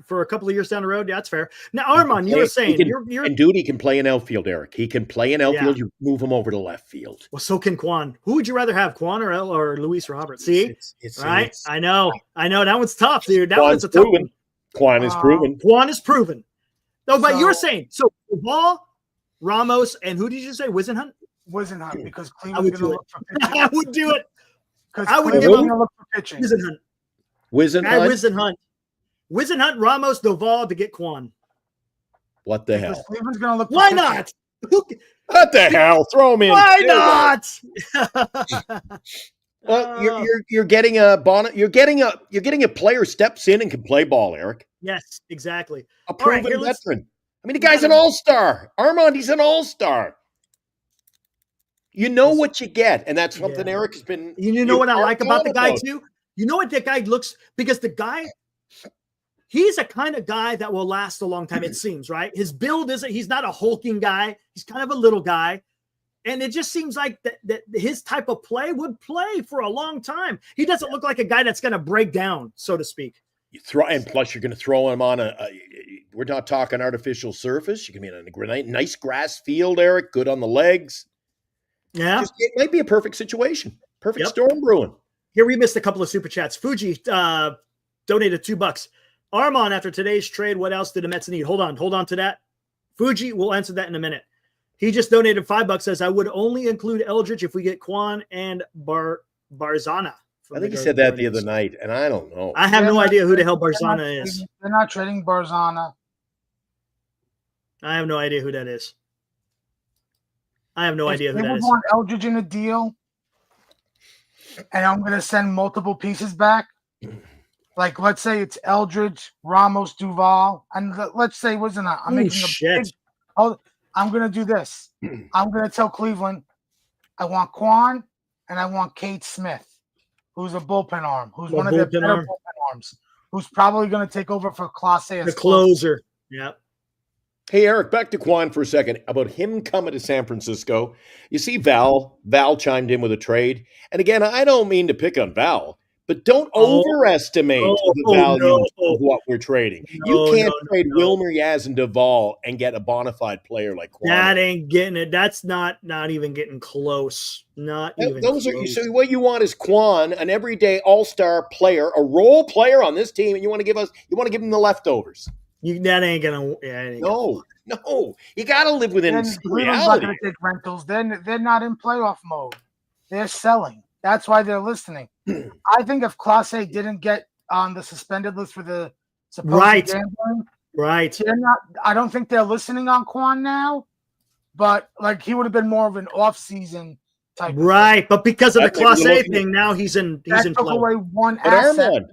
for a couple of years down the road, yeah, that's fair. Now, Armand, you were saying and Duty can play in outfield, Eric. He can play in outfield. Yeah. You move him over to left field. Well, so can Quan. Who would you rather have, Quan or Luis Robert? See, right? I know. That one's tough, dude. That one's a tough one. Quan is proven. Quan is proven. No, but you were saying so. Duvall, Ramos, and who did you say? Whisenhunt. Whisenhunt, because Cleveland's going to look for pitching. I would do it. Because I would give him a look for pitching. Whisenhunt. Whisenhunt, Ramos, Duvall to get Quan. What the hell? Cleveland's going to look for Why pitching. not? What the hell? Throw him in. Why not? Well, you're getting a bonnet. You're getting a player steps in and can play ball, Eric. Yes, exactly. A proven veteran. I mean, the guy's an all-star. Armand, he's an all-star. You know what you get, and that's something Eric has been. You know what I like about the guy too? You know what that guy looks, because the guy, he's a kind of guy that will last a long time, it seems, right? His build he's not a hulking guy. He's kind of a little guy. And it just seems like that his type of play would play for a long time. He doesn't look like a guy that's going to break down, so to speak. And plus you're going to throw him on we're not talking artificial surface. You can be in a nice grass field, Eric, good on the legs. Yeah. It might be a perfect situation. Perfect storm brewing. Here we missed a couple of super chats. Fuji donated $2. Armand, after today's trade, what else did the Mets need? Hold on to that. Fuji, we'll answer that in a minute. He just donated $5. Says, I would only include Eldridge if we get Quan and Barzana. I think he said that the other night, and I don't know. I have no idea who the hell Barzana is. They're not trading Barzana. I have no idea who that is. I have no idea who that is. They would want Eldridge in a deal, and I'm going to send multiple pieces back. Like, let's say it's Eldridge, Ramos, Duvall, and let's say I'm making shit. I'm going to do this. I'm going to tell Cleveland, I want Quan and I want Cade Smith, who's a bullpen arm, who's one of their better bullpen arms, who's probably going to take over for Clase as the closer. Yeah. Hey, Eric, back to Quan for a second. About him coming to San Francisco. You see Val chimed in with a trade. And again, I don't mean to pick on Val, but don't overestimate the value of what we're trading. You can't trade Wilmer, Yaz, and Duvall and get a bona fide player like Quan. That ain't getting it. That's not even getting close. Not even those close. So what you want is Quan, an everyday all-star player, a role player on this team, and you want to give him the leftovers. That ain't gonna. No. You got to live within reality. Not going to take rentals. They're not in playoff mode. They're selling. That's why they're listening. I think if Clase didn't get on the suspended list for the supposed gambling, they're not. I don't think they're listening on Quan now. But like he would have been more of an off-season type. Right, but because of the Clase thing, now he's in. He's in. Took away one but asset.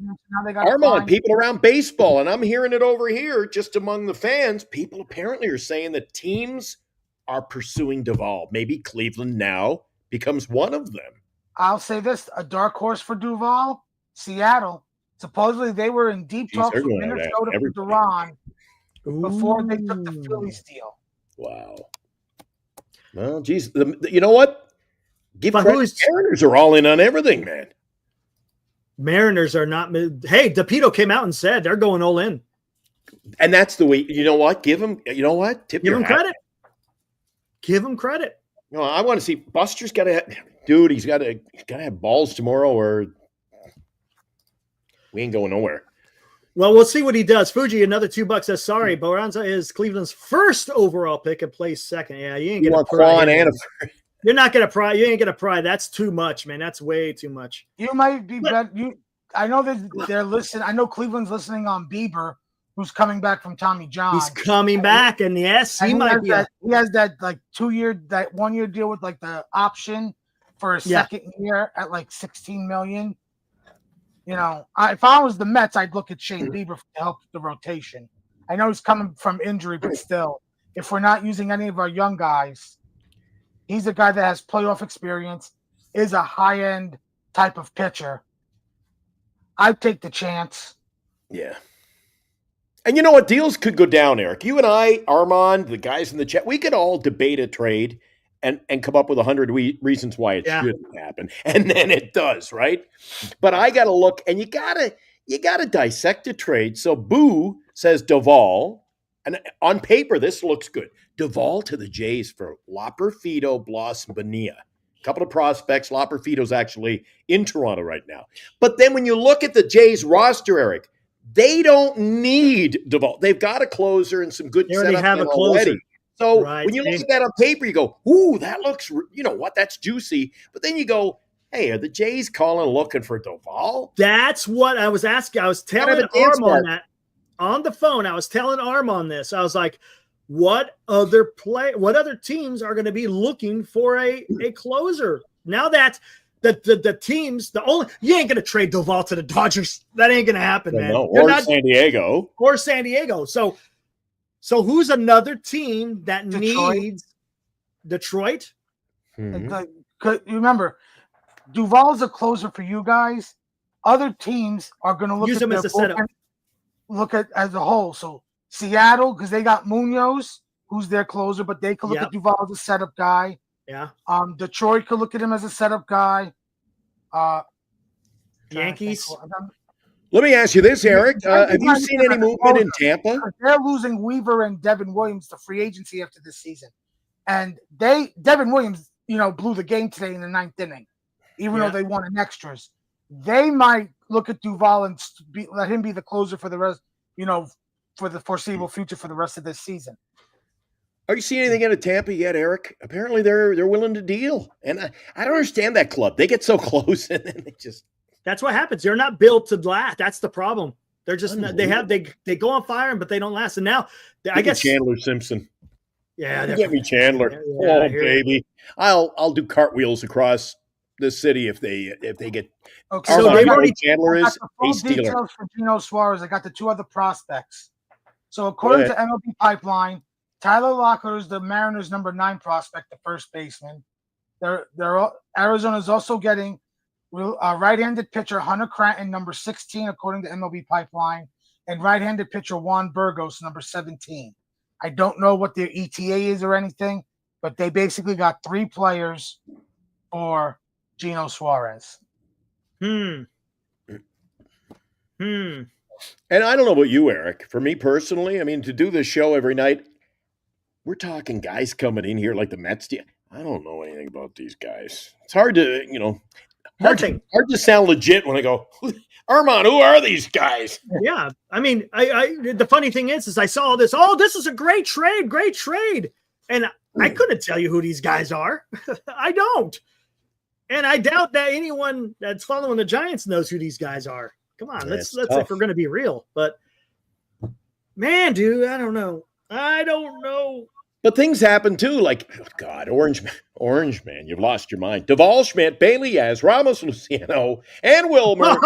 Armand, people around baseball, and I'm hearing it over here, just among the fans. People apparently are saying that teams are pursuing Duvall. Maybe Cleveland now becomes one of them. I'll say this: a dark horse for Duvall, Seattle. Supposedly they were in deep talks with Minnesota for Duran before they took the Phillies deal. Wow. Well, geez, you know what? Give credit. Mariners are all in on everything, man. Mariners are not. Hey, DePito came out and said they're going all in, and that's the way. You know what? Give him. You know what? Give him credit. Give him credit. No, I want to see Buster's got to. Dude, he's got to have balls tomorrow, or we ain't going nowhere. Well, we'll see what he does. Fuji, another $2 says, sorry, Baranza is Cleveland's first overall pick and plays second. Yeah, you ain't going to pry. You're not going to pry. You ain't going to pry. That's too much, man. That's way too much. You might be better. I know that they're listening. I know Cleveland's listening on Bieber, who's coming back from Tommy John. He's coming back, and yes, he might be. He has that like 1-year deal with like the option for a second year at like $16 million. You know, if I was the Mets, I'd look at Shane Bieber to help the rotation. I know he's coming from injury, but still, if we're not using any of our young guys, He's a guy that has playoff experience, is a high-end type of pitcher. I'd take the chance. Yeah. And you know what? Deals could go down, Eric. You and I, Armand, the guys in the chat, we could all debate a trade and come up with 100 reasons why it shouldn't happen. And then it does, right? But I got to look, and you gotta dissect a trade. So Boo says Duvall, and on paper, this looks good. Duvall to the Jays for Loperfido, Bloss, Bonilla. A couple of prospects. Loperfido's actually in Toronto right now. But then when you look at the Jays roster, Eric, they don't need Duvall. They've got a closer and some good They already setup have a closer. already. So Right. when you look at that on paper, you go, ooh, that looks, you know what, that's juicy. But then you go, hey, are the Jays calling looking for Duvall? That's what I was asking. I was telling Arm on that on the phone. I was telling Arm on this. I was like, what other teams are going to be looking for a closer? Now that the teams, you ain't going to trade Duvall to the Dodgers. That ain't going to happen, man. No, or San Diego. Or San Diego. So who's another team that needs Detroit? Mm-hmm. Remember, Duvall's a closer for you guys. Other teams are going to look use at him as a setup. Look at as a whole. So Seattle, because they got Munoz, who's their closer, but they could look at Duvall as a setup guy. Yeah. Detroit could look at him as a setup guy. Yankees. Let me ask you this, Eric. Have you seen any movement in Tampa? They're losing Weaver and Devin Williams to free agency after this season. And Devin Williams, blew the game today in the 9th inning, even though they won in extras. They might look at Duvall and let him be the closer for the rest, for the foreseeable future for the rest of this season. Are you seeing anything out of Tampa yet, Eric? Apparently they're willing to deal. And I don't understand that club. They get so close and then they just... That's what happens. They're not built to last. That's the problem. They're just they go on fire, but they don't last. And now I guess Chandler Simpson. Yeah, get me Chandler. Oh baby, I'll do cartwheels across the city if they get. Okay, so they've already Chandler is a Steeler. Details for Gino Suarez. I got the 2 other prospects. So according to MLB Pipeline, Tyler Lockett is the Mariners' number 9 prospect, the first baseman. Arizona's also getting right-handed pitcher Hunter Cranton, number 16, according to MLB Pipeline, and right-handed pitcher Juan Burgos, number 17. I don't know what their ETA is or anything, but they basically got 3 players for Gino Suarez. And I don't know about you, Eric. For me personally, I mean, to do this show every night, we're talking guys coming in here like the Mets. I don't know anything about these guys. It's hard to, hard to sound legit when I go, Armand, who are these guys? Yeah. I mean, the funny thing is I saw this. Oh, this is a great trade. And I couldn't tell you who these guys are. I don't. And I doubt that anyone that's following the Giants knows who these guys are. Come on, let's if we're going to be real. But man, dude, I don't know. But things happen too, like, oh God, Orange Man, you've lost your mind. Duvall, Schmidt, Bailey Yaz, Ramos, Luciano, and Wilmer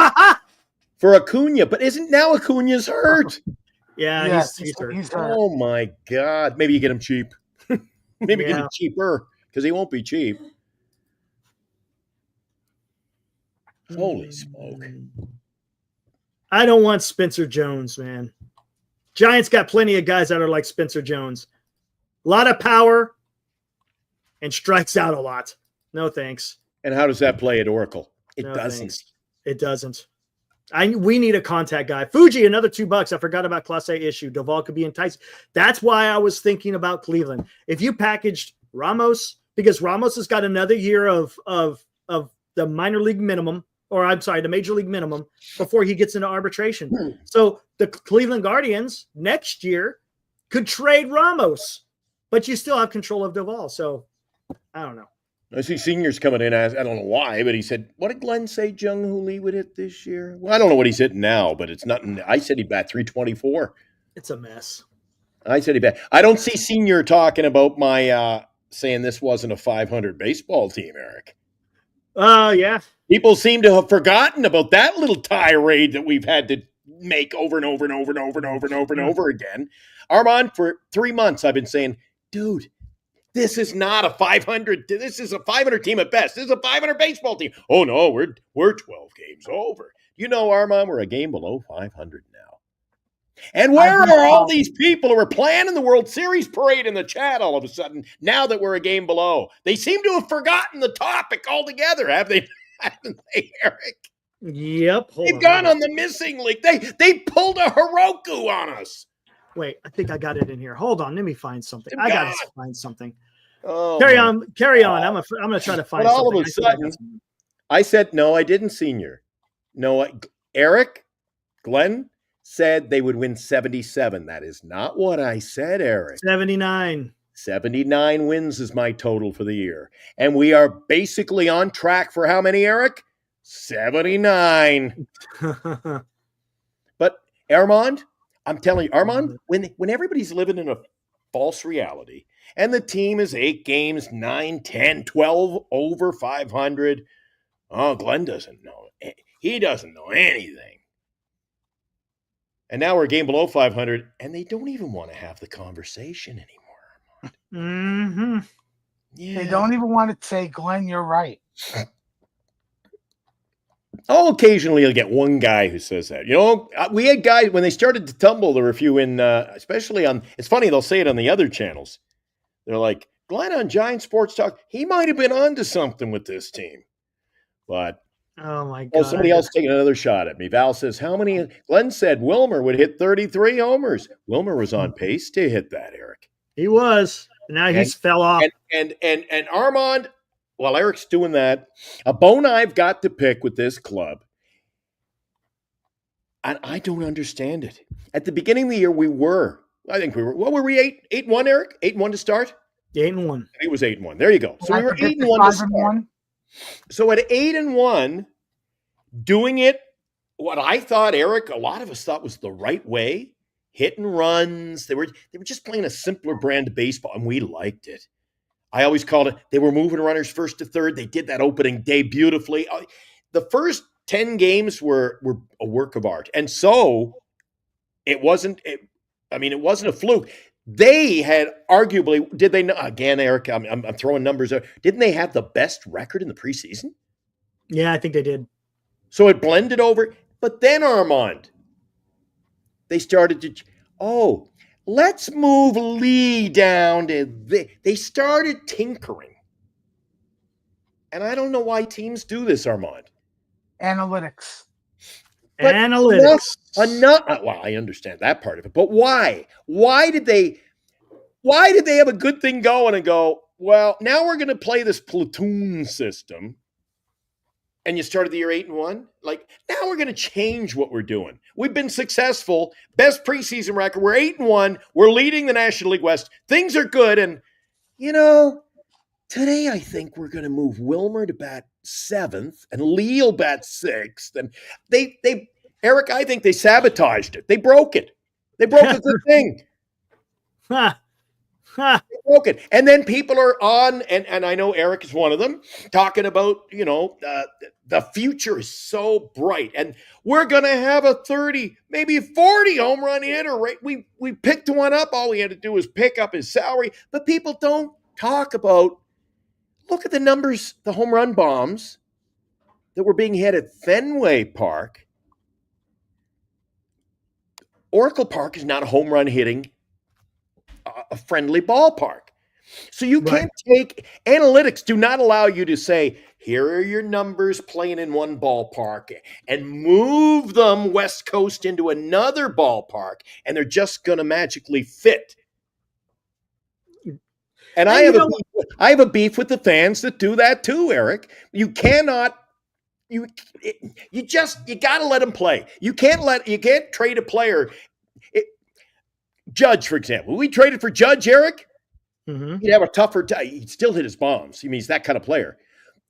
for Acuna. But isn't now Acuna's hurt? Yeah, he's hurt. Oh my God. Maybe you get him cheap. Maybe get him cheaper because he won't be cheap. Holy smoke. I don't want Spencer Jones, man. Giants got plenty of guys that are like Spencer Jones. A lot of power and strikes out a lot. No thanks. And how does that play at Oracle? It doesn't. Thanks. It doesn't. We need a contact guy. Fuji, another $2. I forgot about Class A issue. Duvall could be enticed. That's why I was thinking about Cleveland. If you packaged Ramos, because Ramos has got another year of the minor league minimum, the major league minimum before he gets into arbitration. So the Cleveland Guardians next year could trade Ramos, but you still have control of Duvall. So I don't know. I see Senior's coming in. I don't know why, but he said, what did Glenn say Jung-Hoo Lee would hit this year? Well, I don't know what he's hitting now, but it's nothing. I said he'd bat 324. It's a mess. I said he'd bat. I don't see Senior talking about my saying this wasn't a 500 baseball team, Eric. Yeah. People seem to have forgotten about that little tirade that we've had to make over and over and over and over and over and over and over again. Armand, for 3 months, I've been saying, dude, This is not a 500. This is a 500 team at best. This is a 500 baseball team. Oh no, we're 12 games over. You know, Armand, we're a game below 500 now. And where are all these people who are planning the World Series parade in the chat all of a sudden now that we're a game below? They seem to have forgotten the topic altogether, have they? Haven't they, Eric? Yep. They've gone on the missing link. They pulled a Heroku on us. Wait, I think I got it in here. Hold on, let me find something. I got to find something. Oh, carry on. I'm gonna try to find. But all something. of a sudden, I said no. I didn't, Senior. No, Eric, Glenn said they would win 77. That is not what I said, Eric. 79. 79 wins is my total for the year, and we are basically on track for how many, Eric? 79. But Armand, I'm telling you, Armand, when everybody's living in a false reality and the team is 8 games, 9, 10, 12 over 500, oh, Glenn doesn't know. He doesn't know anything. And now we're a game below 500, and they don't even want to have the conversation anymore. Mm-hmm. Yeah. They don't even want to say, Glenn, you're right. Oh, occasionally you'll get one guy who says that. You know, we had guys, when they started to tumble, there were a few in, especially on, it's funny, they'll say it on the other channels. They're like, Glenn on Giant Sports Talk, he might have been onto something with this team. But, oh my God. Oh, somebody else taking another shot at me. Val says, how many? Glenn said Wilmer would hit 33 homers. Wilmer was on pace to hit that, Eric. He was. Now he's fell off. And Armand, while Eric's doing that, a bone I've got to pick with this club, and I don't understand it. At the beginning of the year, what were we, 8-1, Eric? 8-1 to start? 8-1. It was 8-1. There you go. So we were 8-1 to start. So at 8-1, doing it, what I thought, Eric, a lot of us thought was the right way, hitting runs. They were just playing a simpler brand of baseball, and we liked it. I always called it, they were moving runners first to third. They did that opening day beautifully. The first 10 games were a work of art. And so it wasn't a fluke. They had arguably, did they not? Again, Eric, I'm throwing numbers out. Didn't they have the best record in the preseason? Yeah, I think they did. So it blended over. But then, Armand, they started to, let's move Lee down to they started tinkering. And I don't know why teams do this, Armand. Analytics. But Analytics. Well, I understand that part of it, but why? Why did they have a good thing going and go, well, now we're going to play this platoon system, and you started the year 8-1? Like, now we're going to change what we're doing. We've been successful. Best preseason record. We're 8-1. We're leading the National League West. Things are good, and, today I think we're going to move Wilmer to bat 7th, and Lee will bat 6th, and they Eric, I think they sabotaged it. They broke it. They broke a good thing. They broke it. And then people are on, and I know Eric is one of them, talking about, the future is so bright. And we're going to have a 30, maybe 40 home run hitter. Right? We picked one up. All we had to do was pick up his salary. But people don't talk about, look at the numbers, the home run bombs that were being hit at Fenway Park. Oracle Park is not a home run hitting, a friendly ballpark. So you can't take, analytics do not allow you to say, here are your numbers playing in one ballpark and move them West Coast into another ballpark, and they're just going to magically fit. And I have a beef with the fans that do that too, Eric. You cannot. You got to let them play. You can't trade a player. Judge, for example, we traded for Judge, Eric. Mm-hmm. He'd have a tougher time. He'd still hit his bombs. I mean, he's that kind of player.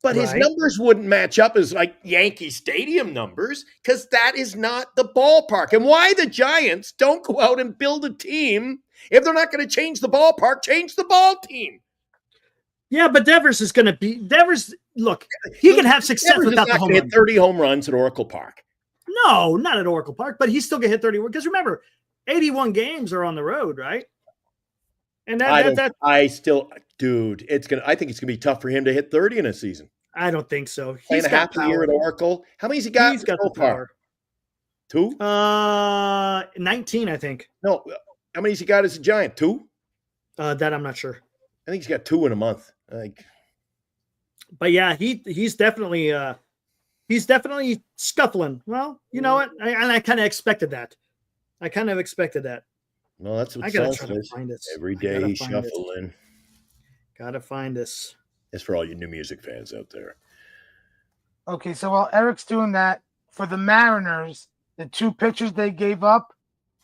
But his numbers wouldn't match up as like Yankee Stadium numbers because that is not the ballpark. And why the Giants don't go out and build a team if they're not going to change the ballpark, change the ball team. Yeah, but Devers is going to be look, he can have success without the home run. Hit 30 home runs at Oracle Park. No, not at Oracle Park, but he's still going to hit 30 because remember, 81 games are on the road, right? And dude, I think it's gonna be tough for him to hit 30 in a season. I don't think so. Playing He's a got half a power. year at Oracle. How many's he got? He's got so the power. 2? 19, I think. No, how many's he got as a Giant? 2? That I'm not sure. I think he's got 2 in a month. But yeah, he's definitely scuffling. Well, you know what? I kind of expected that. Well, that's what I gotta Son try to says. find this. Every day he's shuffling. Gotta find this. That's for all you new music fans out there. Okay, so while Eric's doing that, for the Mariners, the 2 pitchers they gave up,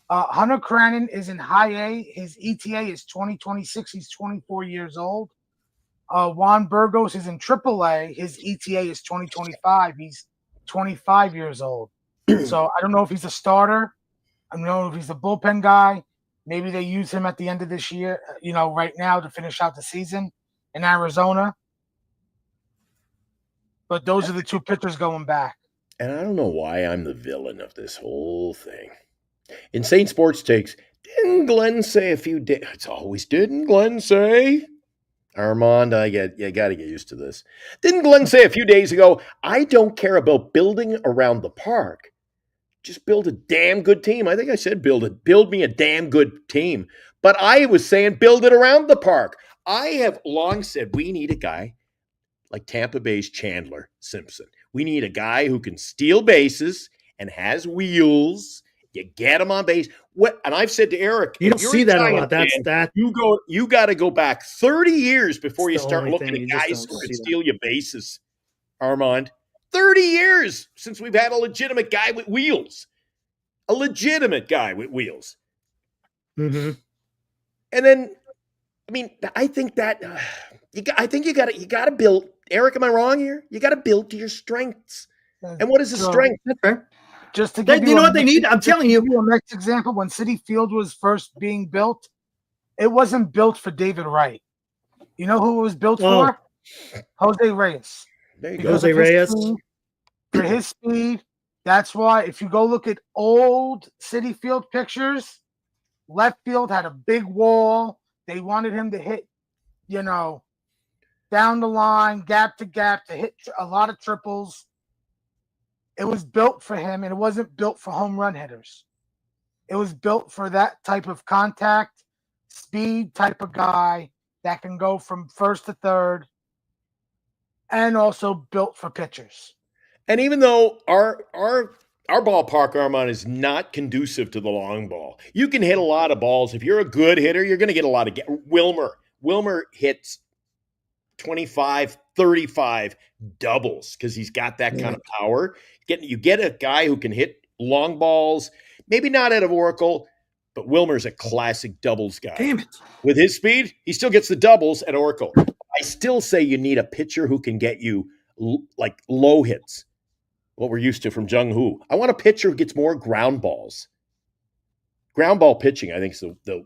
Hunter Cranen is in high A. His ETA is 2026. He's 24 years old. Juan Burgos is in triple A. His ETA is 2025. He's 25 years old. So I don't know if he's a starter. I don't know if he's a bullpen guy. Maybe they use him at the end of this year, right now to finish out the season in Arizona. But those are the 2 pitchers going back. And I don't know why I'm the villain of this whole thing. Insane Sports Takes. Didn't Glenn say a few days? It's always didn't Glenn say? Armand, you got to get used to this. Didn't Glenn say a few days ago, I don't care about building around the park. Just build a damn good team. I think I said build me a damn good team. But I was saying build it around the park. I have long said we need a guy like Tampa Bay's Chandler Simpson. We need a guy who can steal bases and has wheels. You get him on base. And I've said to Eric, you don't see that a lot. You got to go back 30 years before you start looking at guys who can steal your bases. Armand, 30 years since we've had a legitimate guy with wheels. Mm-hmm. And then, I think that you got to build. Eric, am I wrong here? You got to build to your strengths. And what is the strength? Just to give you know what they need? I'm telling you. A next example, when Citi Field was first being built, it wasn't built for David Wright. You know who it was built for? Jose Reyes. There you go. Jose Reyes. For his speed. That's why if you go look at old Citi Field pictures, left field had a big wall. They wanted him to hit, down the line, gap to gap, to hit a lot of triples. It was built for him, and it wasn't built for home run hitters. It was built for that type of contact, speed type of guy that can go from first to third, and also built for pitchers. And even though our ballpark, Armand, is not conducive to the long ball, you can hit a lot of balls. If you're a good hitter, you're going to get a lot of Wilmer hits 25, 35 doubles because he's got that kind of power. You get a guy who can hit long balls, maybe not out of Oracle, but Wilmer's a classic doubles guy. Damn it. With his speed, he still gets the doubles at Oracle. I still say you need a pitcher who can get you like low hits, what we're used to from Jung Hoo. I want a pitcher who gets more ground balls. Ground ball pitching, I think, is the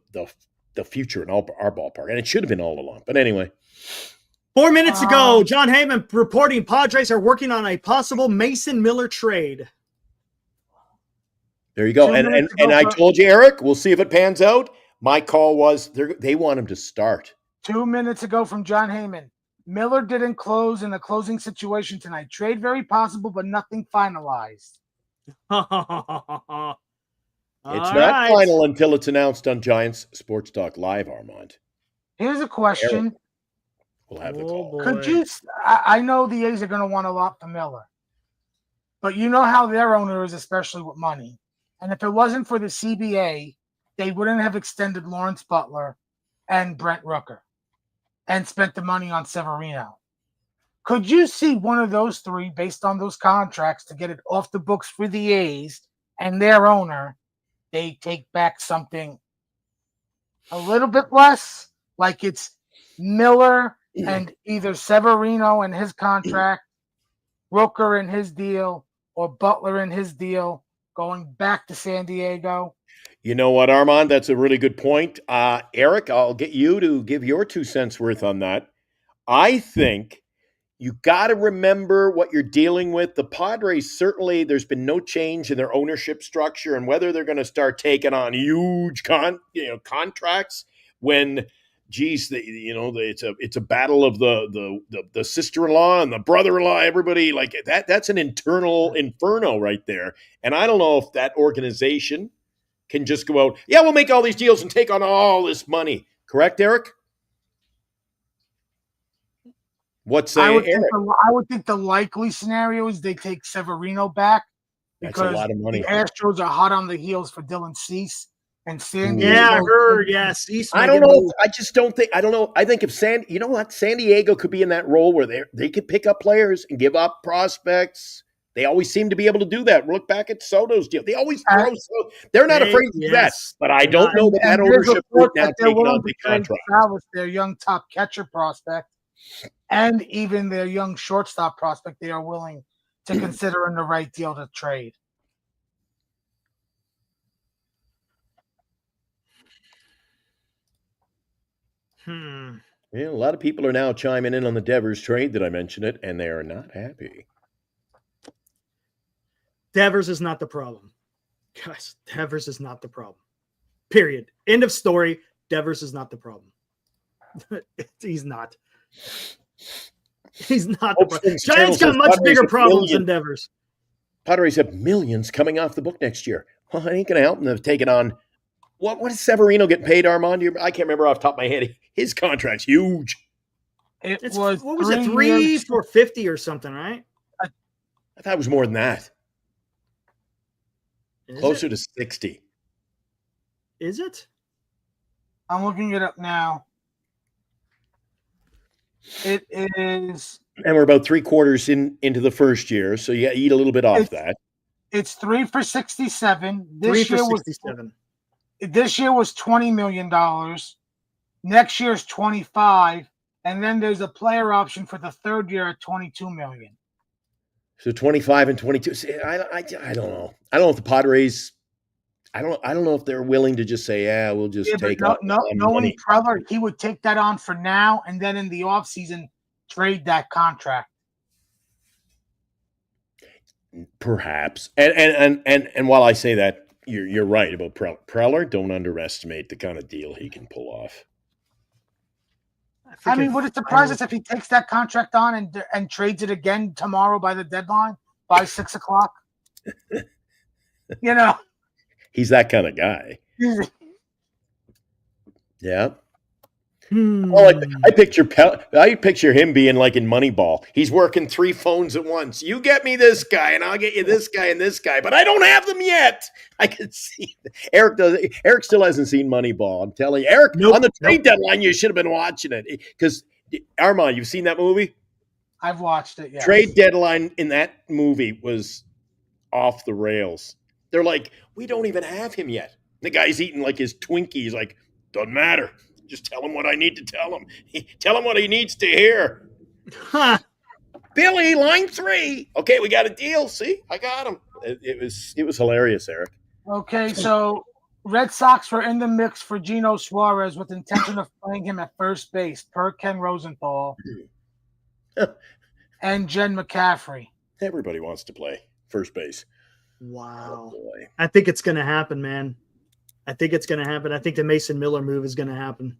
future in our ballpark, and it should have been all along. But anyway. 4 minutes ago, John Heyman reporting Padres are working on a possible Mason Miller trade. There you go. And I told you, Eric, we'll see if it pans out. My call was they want him to start. 2 minutes ago from John Heyman. Miller didn't close in a closing situation tonight. Trade very possible, but nothing finalized. It's not final until it's announced on Giants Sports Talk Live, Armand. Here's a question. Eric. We'll have the call. Could you? I know the A's are going to want a lot for Miller, but you know how their owner is, especially with money. And if it wasn't for the CBA, they wouldn't have extended Lawrence Butler and Brent Rooker and spent the money on Severino. Could you see one of those three, based on those contracts, to get it off the books for the A's and their owner? They take back something a little bit less, like it's Miller and either Severino and his contract, Rooker and his deal, or Butler and his deal going back to San Diego. You know what, Armand? That's a really good point. Eric, I'll get you to give your 2 cents worth on that. I think you got to remember what you're dealing with. The Padres, certainly there's been no change in their ownership structure, and whether they're going to start taking on huge contracts when geez, it's a battle of the sister-in-law and the brother-in-law. Everybody like that. That's an internal inferno right there. And I don't know if that organization can just go out. Yeah, we'll make all these deals and take on all this money. Correct, Eric? I would think the likely scenario is they take Severino back That's because a lot of money. the Astros are hot on the heels for Dylan Cease and Sandy. Yeah, I heard. Yeah, Cease. I don't know. I just don't think. I don't know. I think if San Diego could be in that role where they could pick up players and give up prospects. They always seem to be able to do that. Look back at Soto's deal. They always throw. They're not afraid to do that. But I don't know that ownership group now taking on big contracts. Their young top catcher prospect and even their young shortstop prospect, they are willing to consider in the right deal to trade. Yeah, a lot of people are now chiming in on the Devers trade that I mentioned it, and they are not happy. Devers is not the problem. Guys, Devers is not the problem. Period. End of story. Devers is not the problem. He's not. He's not the problem. Giants got much bigger problems than Devers. Padres have millions coming off the book next year. Well, it ain't going to help them to take it on. What is Severino getting paid, Armand? I can't remember off the top of my head. His contract's huge. What was it, 3 for 50 or something, right? I thought it was more than that. Closer to 60. Is it? I'm looking it up now. It is. And we're about 3/4 into the first year, so you eat a little bit off that. It's 3 for 67. This year was 67. This year was $20 million. Next year's 25, and then there's a player option for the third year at $22 million. So 25 and 22. See, I don't know. I don't know if the Padres. I don't know if they're willing to just say, yeah, we'll just take on money. Preller, he would take that on for now, and then in the offseason, trade that contract. Perhaps. And while I say that, you're right about Preller. Don't underestimate the kind of deal he can pull off. I mean, would it surprise us if he takes that contract on and trades it again tomorrow by the deadline, by 6 o'clock? You know. He's that kind of guy. Yeah. I picture him being like in Moneyball. He's working 3 phones at once. You get me this guy, and I'll get you this guy and this guy, but I don't have them yet. I can see Eric does. Eric still hasn't seen Moneyball. I'm telling you, Eric. On the trade deadline, you should have been watching it because Armand, you've seen that movie. I've watched it. Yeah. Trade deadline in that movie was off the rails. They're like, we don't even have him yet. The guy's eating like his Twinkies. Like, doesn't matter. Just tell him what I need to tell him. Tell him what he needs to hear. Huh. Billy, line 3. Okay, we got a deal. See, I got him. It was hilarious, Eric. Okay, so Red Sox were in the mix for Gino Suarez with intention of playing him at first base, per Ken Rosenthal and Jen McCaffrey. Everybody wants to play first base. Wow. Oh, boy. I think it's going to happen, man. I think it's going to happen. I think the Mason Miller move is going to happen.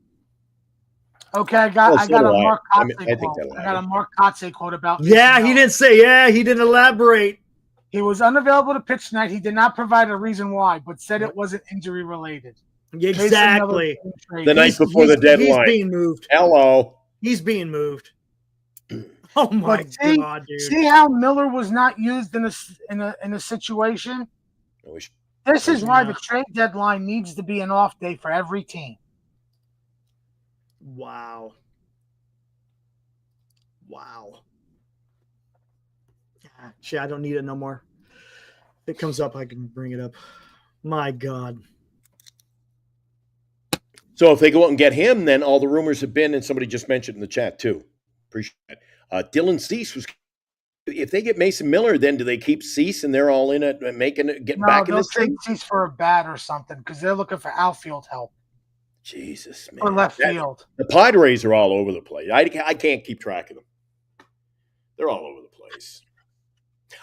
Okay, I got a Mark Kotze quote. I got a Mark Kotze quote about. Yeah, he didn't say. Yeah, he didn't elaborate. He was unavailable to pitch tonight. He did not provide a reason why, but said it wasn't injury related. Exactly. The night before the deadline. He's being moved. Hello. He's being moved. Oh my God, dude! See how Miller was not used in a situation. This is why the trade deadline needs to be an off day for every team. Wow. Shit, I don't need it no more. If it comes up, I can bring it up. My God. So if they go out and get him, then all the rumors have been, and somebody just mentioned in the chat too. Appreciate it. Dylan Cease was. If they get Mason Miller, then do they keep Cease and they're all in it, getting back in this thing? Cease for a bat or something because they're looking for outfield help. Jesus, man. Or left field. The Padres are all over the place. I can't keep track of them. They're all over the place.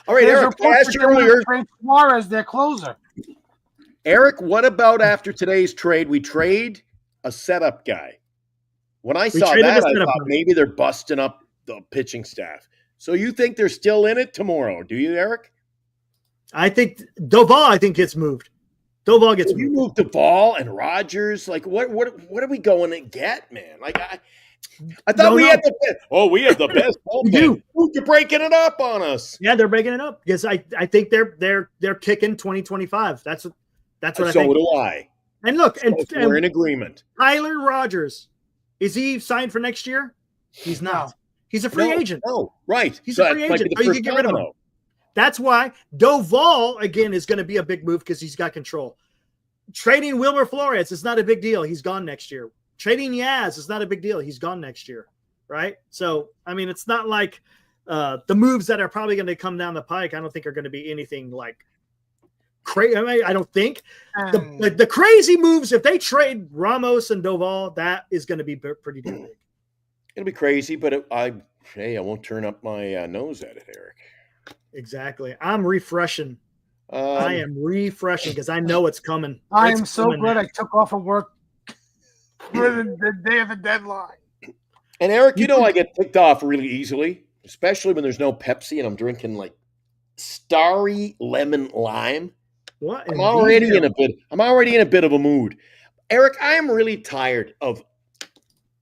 All right, Eric, I asked you earlier. Suarez, their closer. Eric, what about after today's trade? We trade a setup guy. When I We saw traded that, a I setup thought guy. maybe they're busting up the pitching staff. So you think they're still in it tomorrow? Do you, Eric? I think Doval gets moved. Doval gets If you moved. move Duvall and Rogers, like what are we going to get, man? Like I thought we had the best. Oh, we have the best We do. bullpen. You're breaking it up on us. Yeah, they're breaking it up because I think they're kicking 2025. That's what I think. So do I. And look, So we're in agreement. Tyler Rogers, is he signed for next year? He's not. No. He's a free agent. No, right. He's So a free that might agent. be So the you first can get rid of him. domino. That's why Doval again is going to be a big move because he's got control. Trading Wilmer Flores is not a big deal. He's gone next year. Trading Yaz is not a big deal. He's gone next year, right? So I mean, it's not like the moves that are probably going to come down the pike. I don't think are going to be anything like crazy. I mean, I don't think the crazy moves. If they trade Ramos and Doval, that is going to be pretty damn big. It'll be crazy, but I won't turn up my nose at it, Eric. Exactly. I'm refreshing. I am refreshing because I know it's coming. I am so good. I took off of work for the day of the deadline. And Eric, I get ticked off really easily, especially when there's no Pepsi and I'm drinking like Starry Lemon Lime. What? I'm already in a bit of a mood. Eric, I am really tired of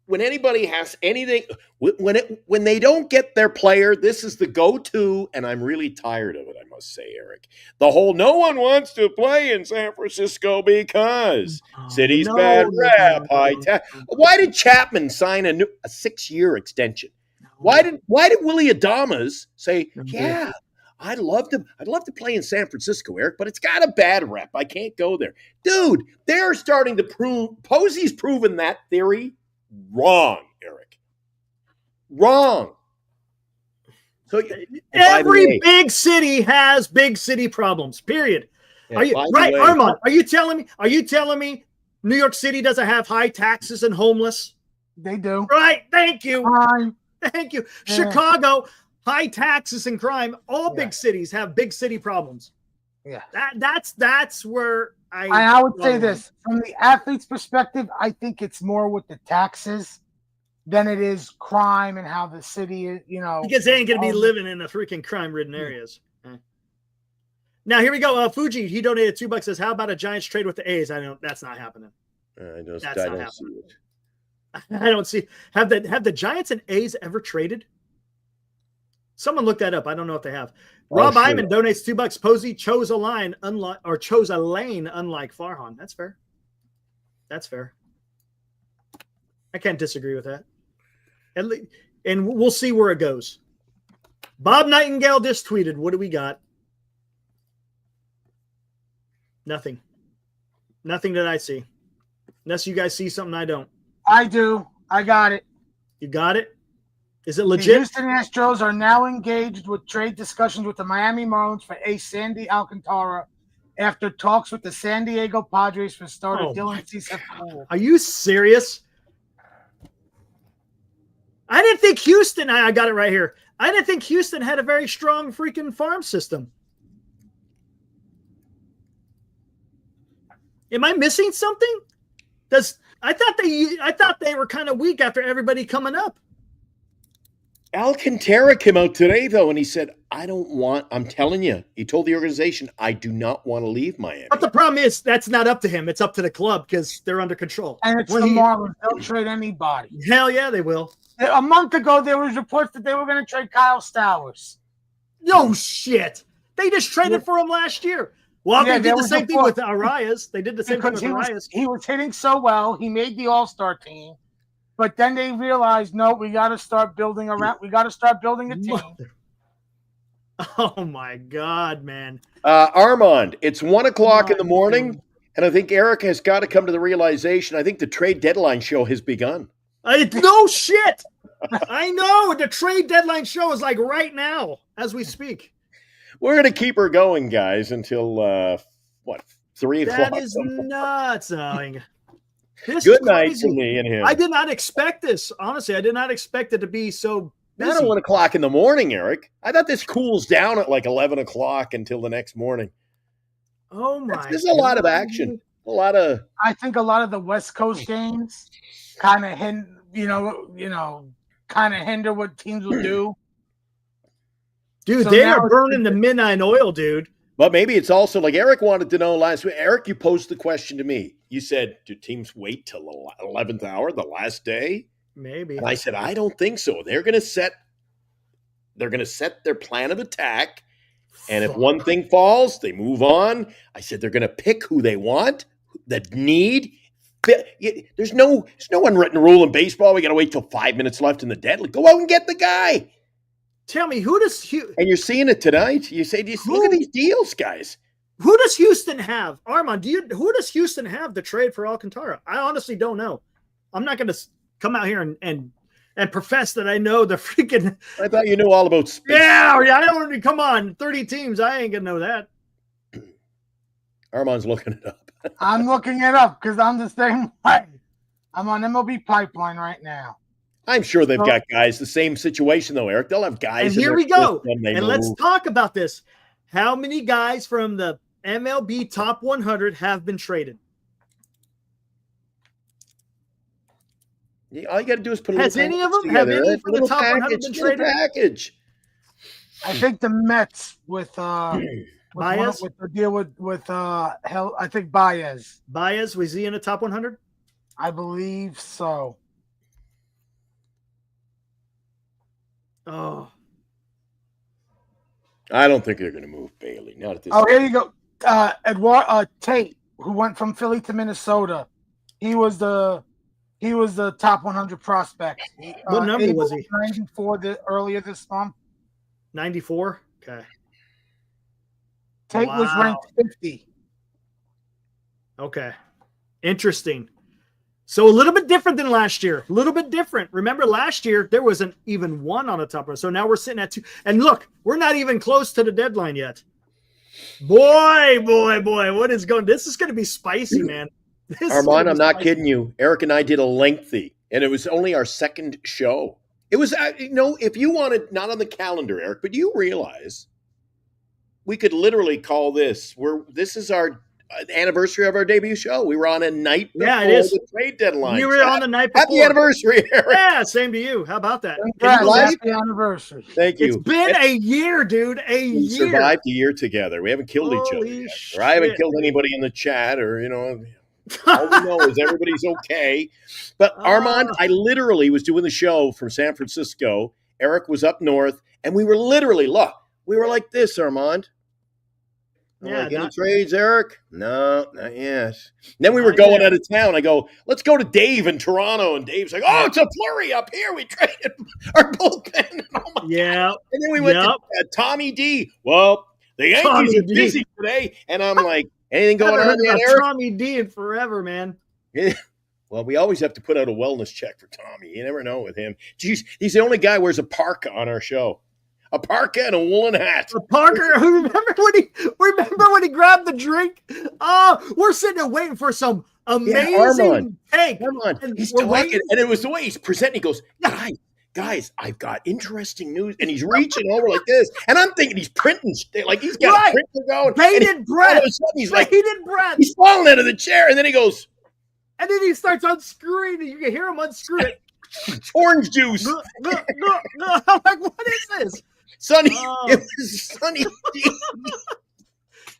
when anybody has anything, when they don't get their player, this is the go-to, and I'm really tired of it, I must say, Eric. The whole no one wants to play in San Francisco because city's bad rap, high tax. Why did Chapman sign a 6-year extension? Why did Willie Adames say, yeah, I'd love to play in San Francisco, Eric, but it's got a bad rep. I can't go there. Dude, they're starting to prove, Posey's proven that theory wrong, Eric. Wrong. So every big city has big city problems. Period. Yeah, are you right, Armand? Are you telling me New York City doesn't have high taxes and homeless? They do. Right. Thank you. Thank you. Yeah. Chicago, high taxes and crime. All big cities have big city problems. Yeah. That's where I would say this from the athlete's perspective. I think it's more with the taxes than it is crime and how the city is, because they ain't going to be living in the freaking crime-ridden areas. Now here we go. Fuji, he donated $2. Says, "How about a Giants trade with the A's?" That's not happening. I don't see it. I don't see. Have the Giants and A's ever traded? Someone look that up. I don't know if they have. Rob Iman donates $2. Posey chose a lane unlike Farhan. That's fair. That's fair. I can't disagree with that. And we'll see where it goes. Bob Nightingale just tweeted. What do we got? Nothing. Nothing that I see. Unless you guys see something I don't. I do. I got it. You got it? Is it legit? The Houston Astros are now engaged with trade discussions with the Miami Marlins for ace Sandy Alcantara after talks with the San Diego Padres for starter Dylan Cease have cooled. Are you serious? I didn't think Houston, I got it right here. I didn't think Houston had a very strong freaking farm system. Am I missing something? I thought they were kind of weak after everybody coming up. Alcantara came out today, though, and he said, I'm telling you, he told the organization, I do not want to leave Miami. But the problem is that's not up to him. It's up to the club because they're under control. And it's the Marlins. They'll trade anybody. Hell yeah, they will. A month ago, there was reports that they were going to trade Kyle Stowers. No shit. They just traded for him last year. Well, they did the same thing with Arias. They did the same thing with Arias. He was hitting so well. He made the All-Star team. But then they realized, no, we got to start building around. We got to start building a team. Oh, my God, man. Armand, it's 1 o'clock in the morning, and I think Eric has got to come to the realization. I think the trade deadline show has begun. No shit. I know. The trade deadline show is like right now as we speak. We're going to keep her going, guys, until, 3 o'clock? That is nuts. Good night to me and him. I did not expect this. Honestly, I did not expect it to be so busy. Not at 1 o'clock in the morning, Eric. I thought this cools down at like 11 o'clock until the next morning. Oh, my. There's a lot of action. I think a lot of the West Coast games kind of kind of hinder what teams will do. Dude, So they now are burning the midnight oil, dude. But maybe it's also like Eric wanted to know last week. Eric, you posed the question to me. You said, do teams wait till the 11th hour, the last day? Maybe. And I said, I don't think so. They're going to set their plan of attack. And if one thing falls, they move on. I said they're going to pick who they want, that need. There's no unwritten rule in baseball. We got to wait till 5 minutes left in the deadline. Go out and get the guy. Tell me, who does And you're seeing it tonight. You say, look at these deals, guys. Who does Houston have? Armand, who does Houston have to trade for Alcantara? I honestly don't know. I'm not going to come out here and profess that I know the freaking. I thought you knew all about space. Yeah. I don't. Come on, 30 teams. I ain't gonna know that. Armand's looking it up. I'm looking it up because I'm the same way. I'm on MLB Pipeline right now. I'm sure they've got guys. The same situation though, Eric. They'll have guys. And here we go. And let's talk about this. How many guys from the MLB Top 100 have been traded? All you got to do is put a Has any of them? Have any from the top 100 been traded? Package. I think the Mets with Baez? with the deal with I think Baez. Baez, was he in the top 100? I believe so. Oh, I don't think they're going to move Bailey. Not at this. Oh, here you go. Edward Tate, who went from Philly to Minnesota. He was the top 100 prospect. What number was he? 94 earlier this month. 94? Okay. Tate was ranked 50. Okay. Interesting. So a little bit different than last year. A little bit different. Remember last year, there wasn't even one on the top row. So now we're sitting at 2. And look, we're not even close to the deadline yet. Boy, what is going? This is going to be spicy, man. Armand, I'm not kidding you. Eric and I did a lengthy, and it was only our second show. It was, if you wanted, not on the calendar, Eric, but you realize we could literally call this. This is our anniversary of our debut show. We were on a night before the trade deadline. You were on the night before. Happy anniversary, Eric. Yeah, same to you. How about that? Happy anniversary. Thank you. It's been a year, dude. We survived a year together. We haven't killed each other yet. Or I haven't killed anybody in the chat, or all we know is everybody's okay. But Armand, I literally was doing the show from San Francisco. Eric was up north, and we were literally, we were like this, Armand. Any trades, Eric? No, not yet. And then we were going out of town. I go, let's go to Dave in Toronto. And Dave's like, oh, it's a flurry up here. We traded our bullpen. Oh my God. And then we went to Tommy D. Well, the Yankees are busy today. And I'm like, anything going on yet, Eric? Tommy D in forever, man. Yeah. Well, we always have to put out a wellness check for Tommy. You never know with him. Jeez, he's the only guy who wears a parka on our show. A parka and a woolen hat. A parka. Remember when he grabbed the drink? Oh, we're sitting there waiting for some amazing take. He's talking, and it was the way he's presenting. He goes, guys, I've got interesting news, and he's reaching over like this, and I'm thinking he's printing, like he's got a printer going. Bated breath. All of a sudden, he's like, bated breath. He's falling out of the chair, and then he goes, and then he starts unscrewing it. You can hear him unscrew it. Orange juice. No. I'm like, what is this? Sonny. It was Sonny.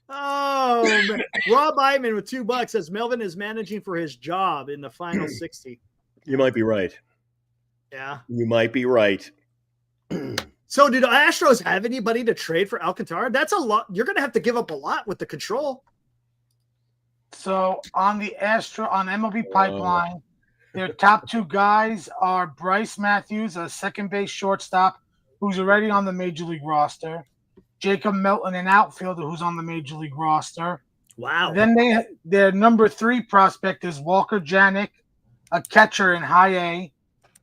Oh, man. Rob Iman with $2 says Melvin is managing for his job in the final 60. You might be right. Yeah. You might be right. So did Astros have anybody to trade for Alcantara? That's a lot. You're going to have to give up a lot with the control. So on MLB Pipeline, their top 2 guys are Bryce Matthews, a second base shortstop, who's already on the Major League roster. Jacob Melton, an outfielder who's on the Major League roster. Wow. Then their number 3 prospect is Walker Janik, a catcher in high A.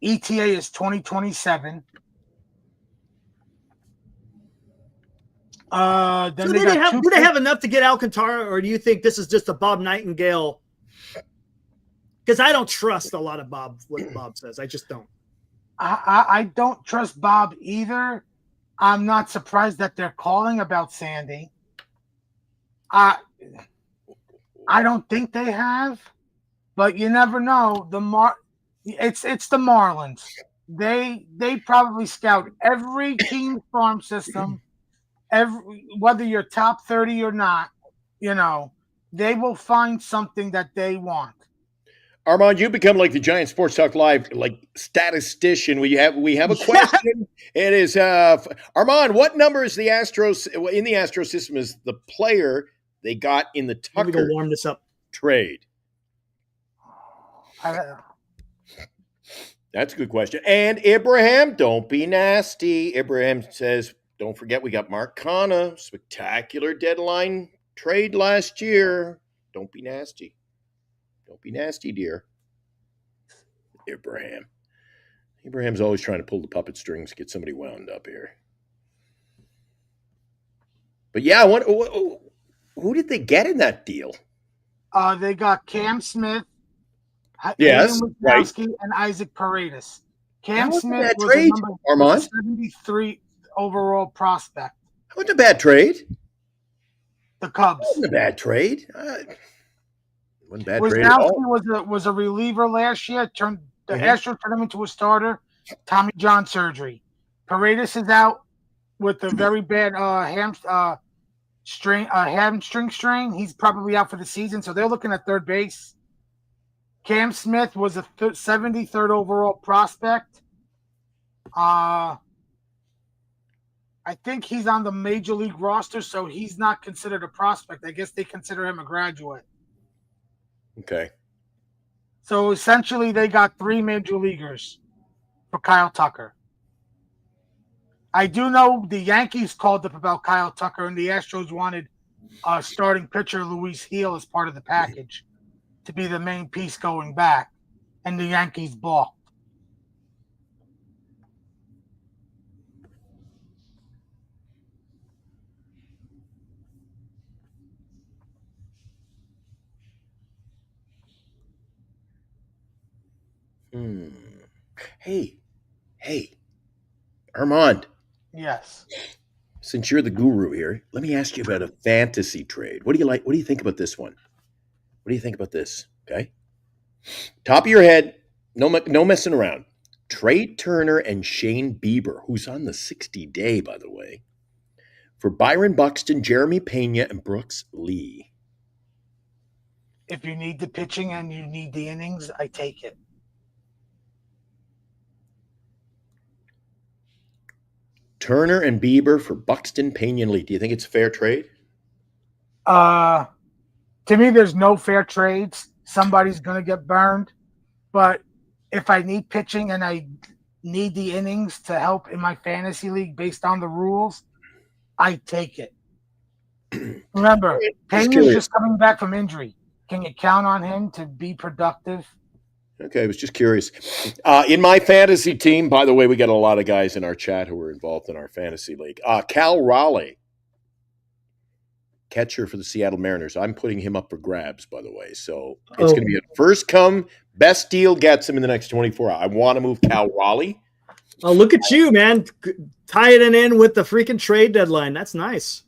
ETA is 2027. Do they have enough to get Alcantara, or do you think this is just a Bob Nightingale? Because I don't trust a lot of what Bob says. I just don't. I don't trust Bob either. I'm not surprised that they're calling about Sandy. I don't think they have, but you never know. It's the Marlins. They probably scout every team farm system, whether you're top 30 or not, they will find something that they want. Armand, you become like the Giant Sports Talk Live statistician. We have a question. It is Armand. What number is the Astros in the Astro system? Is the player they got in the Tucker Let me go warm this up. trade? That's a good question. And Ibrahim, don't be nasty. Ibrahim says, don't forget we got Mark Kana, spectacular deadline trade last year. Don't be nasty. Don't be nasty, dear. Ibrahim. Ibrahim's always trying to pull the puppet strings, get somebody wound up here. But yeah, who did they get in that deal? They got Cam Smith, yes, right, and Isaac Paredes. Cam Smith was trade, a 73 overall prospect. That wasn't a bad trade. The Cubs. That wasn't a bad trade. Wasn't a bad trade at all. Was a reliever last year. The Astros turned him into a starter. Tommy John surgery. Paredes is out with a very bad hamstring strain. He's probably out for the season, so they're looking at third base. Cam Smith was a 73rd overall prospect. I think he's on the major league roster, so he's not considered a prospect. I guess they consider him a graduate. Okay. So essentially, they got 3 major leaguers for Kyle Tucker. I do know the Yankees called up about Kyle Tucker, and the Astros wanted starting pitcher Luis Gil as part of the package to be the main piece going back, and the Yankees balked. Hey, Armand. Yes. Since you're the guru here, let me ask you about a fantasy trade. What do you like? What do you think about this one? What do you think about this? Okay. Top of your head, no messing around. Trade Turner and Shane Bieber, who's on the 60-day, by the way, for Byron Buxton, Jeremy Pena, and Brooks Lee. If you need the pitching and you need the innings, I take it. Turner and Bieber for Buxton, Pena, and Lee. Do you think it's a fair trade? To me, there's no fair trades. Somebody's going to get burned. But if I need pitching and I need the innings to help in my fantasy league based on the rules, I take it. Remember, Pena's just coming back from injury. Can you count on him to be productive? Okay, I was just curious. In my fantasy team, by the way, we got a lot of guys in our chat who are involved in our fantasy league. Cal Raleigh, catcher for the Seattle Mariners. I'm putting him up for grabs, by the way. So it's going to be a first come, best deal gets him in the next 24 hours. I want to move Cal Raleigh. Oh, look at you, man. Tie it in with the freaking trade deadline. That's nice.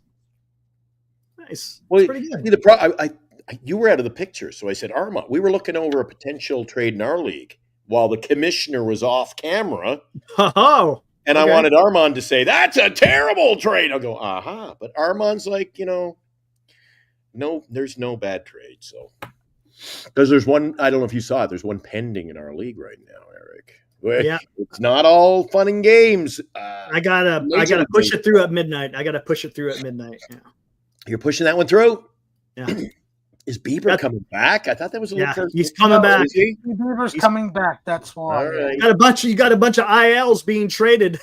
Nice. Well, pretty good. You were out of the picture. So I said, Armand, we were looking over a potential trade in our league while the commissioner was off camera. Oh, and I wanted Armand to say, that's a terrible trade. I'll go, But Armand's like, no, there's no bad trade. So, because there's one, I don't know if you saw it, there's one pending in our league right now, Eric. Yeah. It's not all fun and games. I gotta push it through at midnight. Yeah. You're pushing that one through? Yeah. Is Bieber coming back? I thought that was a little. He's coming back. Bieber's coming back. That's why. All right. You got a bunch of ILs being traded.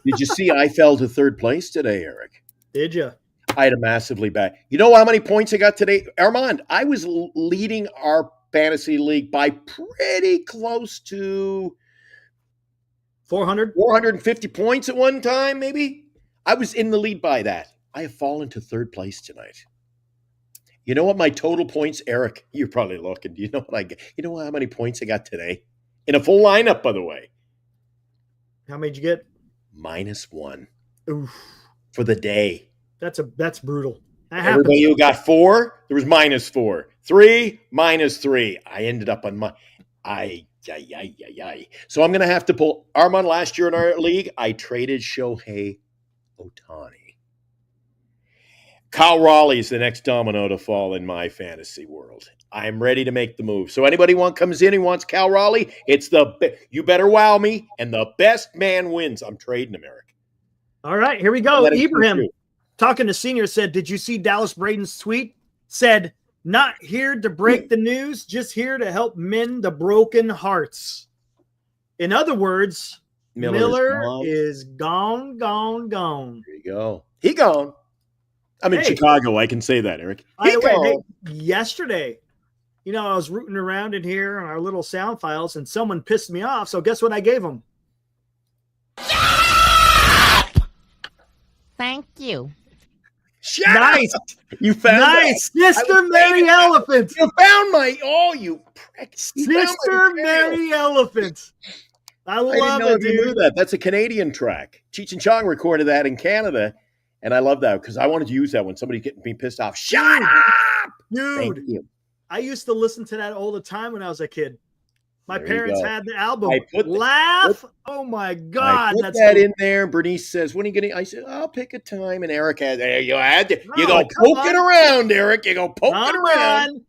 Did you see I fell to third place today, Eric? Did you? I had a massively bad. You know how many points I got today? Armand, I was leading our fantasy league by pretty close to 450 points at one time, maybe. I was in the lead by that. I have fallen to third place tonight. You know what my total points, Eric? You're probably looking. Do you know what I get? You know how many points I got today? In a full lineup, by the way. How many did you get? -1. Oof. For the day. That's brutal. Everybody who got 4, there was -4. 3, -3. I ended up on So I'm going to have to pull Armand last year in our league. I traded Shohei Ohtani. Kyle Raleigh's the next domino to fall in my fantasy world. I'm ready to make the move. So anybody comes in and wants Cal Raleigh, you better wow me, and the best man wins. I'm trading him, Eric. All right, here we go. Ibrahim, talking to Senior, said, did you see Dallas Braden's tweet? Said, not here to break the news, just here to help mend the broken hearts. In other words, Miller is gone. There you go. He gone. I'm in Chicago. I can say that, Eric. Yesterday, I was rooting around in here on our little sound files, and someone pissed me off. So guess what I gave him? Thank you. Nice. You found Sister Mary Elephant. You found you prick. Sister Mary Elephant. I love it, dude. You knew that. That's a Canadian track. Cheech and Chong recorded that in Canada. And I love that because I wanted to use that when somebody getting me pissed off. Shut up! Dude, thank you. I used to listen to that all the time when I was a kid. My parents had the album. Oh my God. I put that in there. Bernice says, when are you getting? I said, I'll pick a time. And Eric had there. You go poking around, Eric. You go poking around.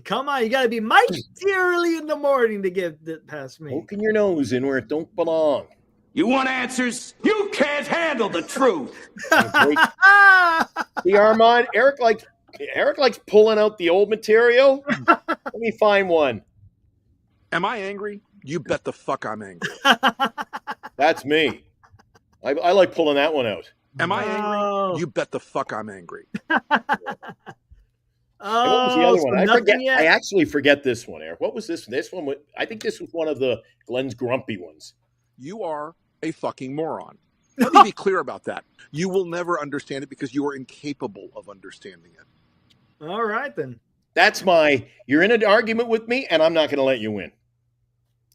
Come on. You got to be mighty early in the morning to get past me. Poking your nose in where it don't belong. You want answers? You can't handle the truth. See, Armand, Eric likes pulling out the old material. Let me find one. Am I angry? You bet the fuck I'm angry. That's me. I like pulling that one out. Am I angry? You bet the fuck I'm angry. What was the other one? I forget. I actually forget this one, Eric. What was this? This one? I think this was one of the Glenn's grumpy ones. You are a fucking moron. Let me be clear about that. You will never understand it because you are incapable of understanding it. All right, then. That's you're in an argument with me, and I'm not going to let you win.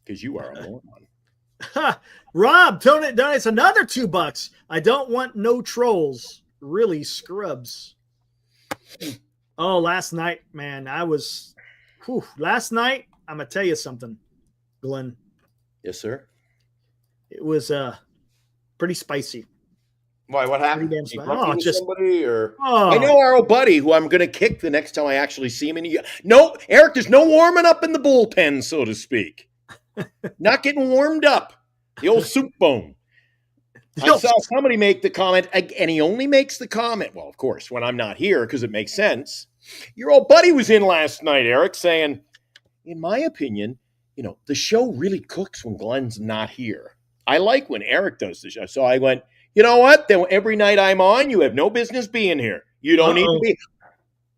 Because you are a moron. Rob, donates another $2. I don't want no trolls. Really, scrubs. Oh, last night, man, last night, I'm going to tell you something, Glenn. Yes, sir. It was pretty spicy. Why? What happened? Somebody or I know our old buddy who I'm going to kick the next time I actually see him. No, Eric, there's no warming up in the bullpen, so to speak. Not getting warmed up. The old soup bone. I saw somebody make the comment, and he only makes the comment. Well, of course, when I'm not here because it makes sense. Your old buddy was in last night, Eric, saying, in my opinion, the show really cooks when Glenn's not here. I like when Eric does the show. So I went, you know what? Then every night I'm on, you have no business being here. You don't need to be.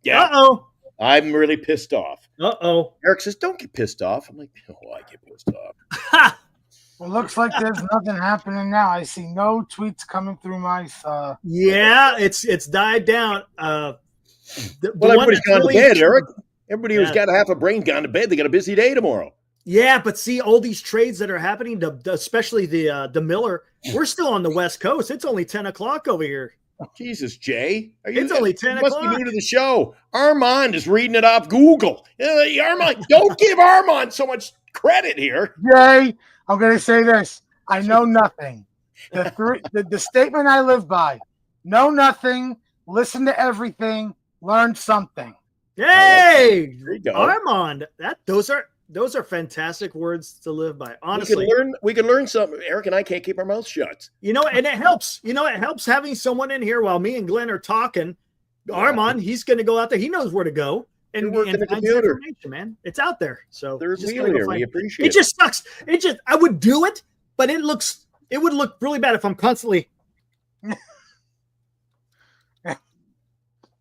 Yeah. I'm really pissed off. Eric says, don't get pissed off. I'm like, I get pissed off. It looks like there's nothing happening now. I see no tweets coming through my. Yeah, it's died down. Everybody's gone to bed, Eric. Everybody who's got half a brain gone to bed. They got a busy day tomorrow. Yeah, but see, all these trades that are happening, especially the Miller, we're still on the West Coast. It's only 10 o'clock over here. Jesus, Jay. It's only 10 o'clock. You must be new to the show. Armand is reading it off Google. Armand, don't give Armand so much credit here. Jay, I'm going to say this. I know nothing. The statement I live by, know nothing, listen to everything, learn something. Hey, Armand, those are fantastic words to live by. Honestly, we can learn something. Eric and I can't keep our mouths shut. And it helps. It helps having someone in here while me and Glenn are talking. Armand, he's going to go out there. He knows where to go and find information, man. It's out there. So there's here. We appreciate it. It just sucks. I would do it, but it would look really bad if I'm constantly.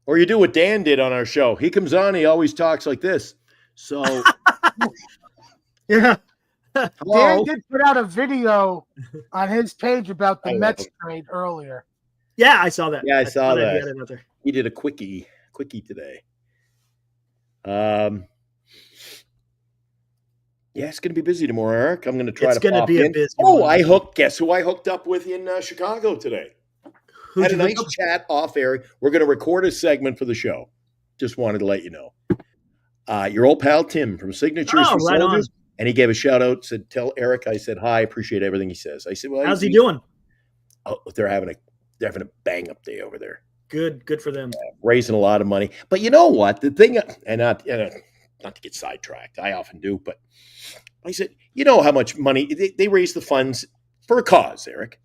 Or you do what Dan did on our show. He comes on, he always talks like this. So, yeah. Dan did put out a video on his page about the Mets trade earlier. Yeah, I saw that. Yeah, I saw that. He did a quickie today. Yeah, it's going to be busy tomorrow, Eric. I'm going to try to pop in. It's going to be a busy one. Guess who I hooked up with in Chicago today? Had a nice chat off air. We're going to record a segment for the show. Just wanted to let you know. Your old pal Tim from Signatures for Soldiers. And he gave a shout out, said, "Tell Eric I said hi, appreciate everything he says." I said, "Well, How's he doing? Oh, they're having a bang up day over there, Good for them. raising a lot of money." But you know what? The thing, and not to get sidetracked, I often do, but I said, you know how much money they raise the funds for a cause, Eric.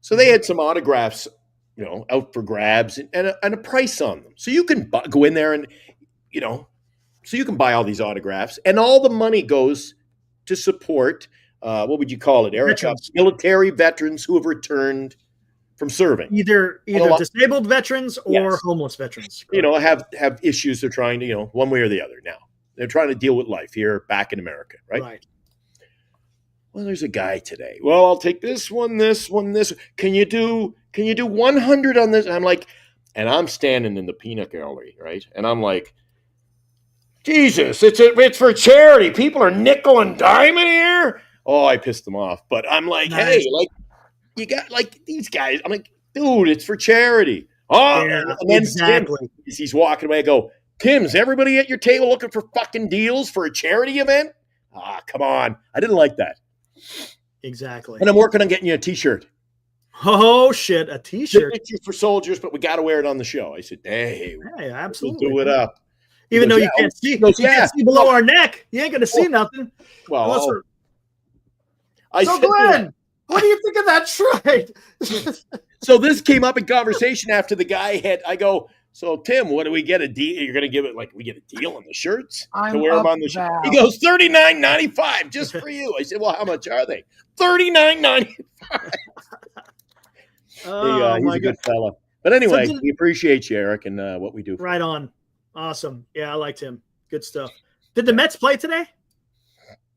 So they had some autographs, out for grabs and a price on them. So you can go in there and, so you can buy all these autographs, and all the money goes to support, what would you call it, Eric? Military veterans who have returned from serving. Either disabled veterans or homeless veterans. Have issues they're trying to, one way or the other now. They're trying to deal with life here back in America, right? Right. Well, there's a guy today. Well, I'll take this one, this one, this. Can you do 100 on this? And I'm like, and I'm standing in the peanut gallery, right? And I'm like, Jesus, it's for charity. People are nickel and diming here. Oh, I pissed them off. But I'm like, Nice. Hey, like, you got like these guys. I'm like, dude, it's for charity. Oh, Yeah, and then exactly. Tim, as he's walking away, I go, Tim's everybody at your table looking for fucking deals for a charity event? Ah, come on. I didn't like that. Exactly. And I'm working on getting you a t-shirt. Oh shit, a t-shirt. It's for soldiers, but we got to wear it on the show. I said, hey, Absolutely. we'll do it up. Even though you can't see, you can't see below our neck. You ain't gonna see nothing. Well, so Glenn, what do you think of that trade? So this came up in conversation after the guy I go, so Tim, what do we get a deal? You're gonna give it like we get a deal on the shirts to wear them on the shirt. He goes $39.95 just for you. I said, well, how much are they? $39.95. He's a good fella. But anyway, we appreciate you, Eric, and what we do. Right on. Awesome. Yeah, I liked him. Good stuff. Did the Mets play today?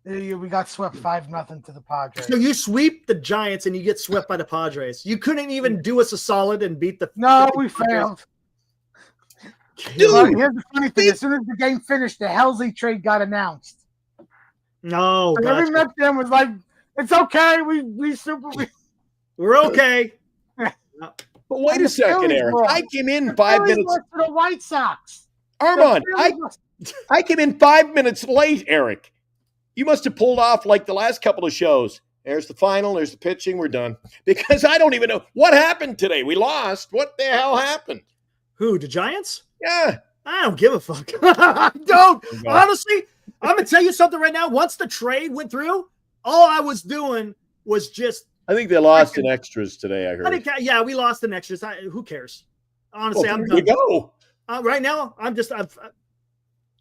We got swept 5-0 to the Padres. So you sweep the Giants and you get swept by the Padres. You couldn't even do us a solid and beat the. No, we failed. Dude, but here's the funny thing: as soon as the game finished, the Helsley trade got announced. No, so every Mets fan was like, "It's okay. We're okay." But wait a second, Eric. I came in 5 minutes. To the White Sox. Armand, I came in 5 minutes late, Eric. You must have pulled off like the last couple of shows. There's the final. There's the pitching. We're done. Because I don't even know what happened today. We lost. What the hell happened? Who, the Giants? Yeah. I don't give a fuck. I don't. Honestly, I'm going to tell you something right now. Once the trade went through, all I was doing was just. I think they lost in extras today, I heard. Yeah, we lost in extras. Who cares? Honestly, I'm done. We go. Right now, I'm just.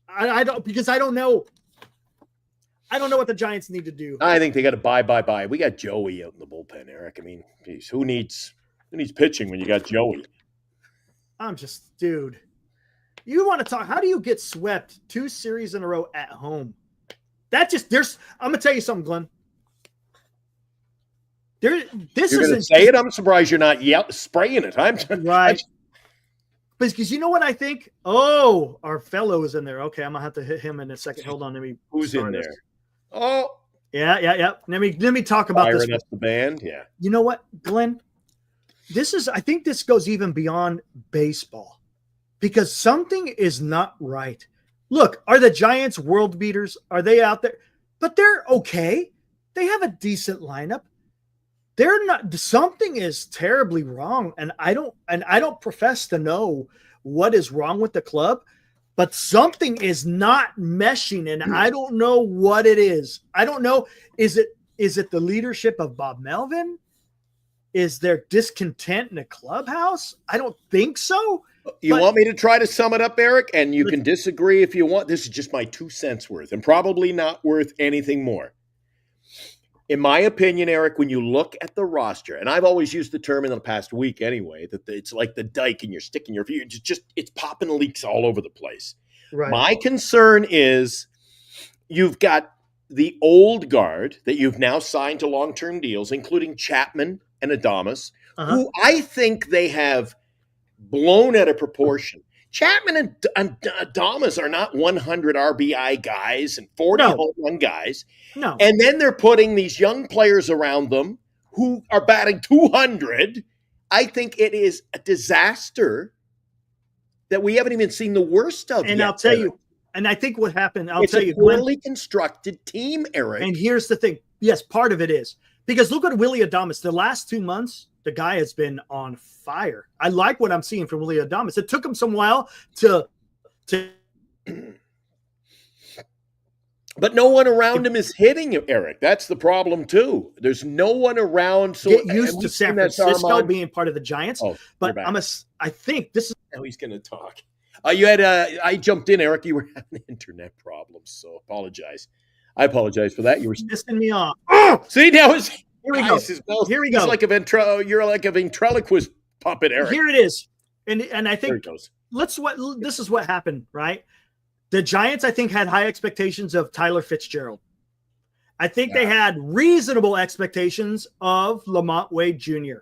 I don't, because I don't know. I don't know what the Giants need to do. I think they got to buy. We got Joey out in the bullpen, Eric. I mean, geez, who needs pitching when you got Joey? I'm just, dude. You want to talk? How do you get swept 2 series in a row at home? I'm gonna tell you something, Glenn. You're gonna say it. I'm surprised you're not spraying it. Right. Because you know what I think? Oh, our fellow is in there. Okay, I'm gonna have to hit him in a second. Hold on, let me. Who's in there? Oh, yeah. Let me talk about this. Up the band, yeah. You know what, Glenn? I think this goes even beyond baseball, because something is not right. Look, are the Giants world beaters? Are they out there? But they're okay. They have a decent lineup. They're not. Something is terribly wrong, and I don't profess to know what is wrong with the club, but something is not meshing, and I don't know what it is. I don't know. Is it the leadership of Bob Melvin? Is there discontent in the clubhouse? I don't think so. You want me to try to sum it up, Eric? And you can disagree if you want. This is just my 2 cents worth, and probably not worth anything more. In my opinion, Eric, when you look at the roster, and I've always used the term in the past week anyway, that it's like the dike and you're sticking your feet. It's popping leaks all over the place. Right. My concern is you've got the old guard that you've now signed to long-term deals, including Chapman and Adames, who I think they have blown out of proportion. Chapman and Adames are not 100 RBI guys and 40 home run guys. No. And then they're putting these young players around them who are batting 200. I think it is a disaster that we haven't even seen the worst of yet. And I'll tell you, And I think what happened, It's tell a you, Glenn, poorly constructed team, Eric. and here's the thing. Yes, part of it is. Because look at Willie Adames. The last 2 months, the guy has been on fire. I like what I'm seeing from Willie Adames. It took him some while to But no one around him is hitting him, Eric. That's the problem, too. There's no one around. So get used to San Francisco being part of the Giants. Oh, but I think this is. Now he's going to talk. I jumped in, Eric. You were having internet problems, so apologize. I apologize for that. You were pissing me off. See, now it's Here we go. Here we go. Like you're like a ventriloquist puppet, Eric. Here it is. And I think there it goes. This is what happened, right? The Giants, I think, had high expectations of Tyler Fitzgerald. I think they had reasonable expectations of Lamont Wade Jr.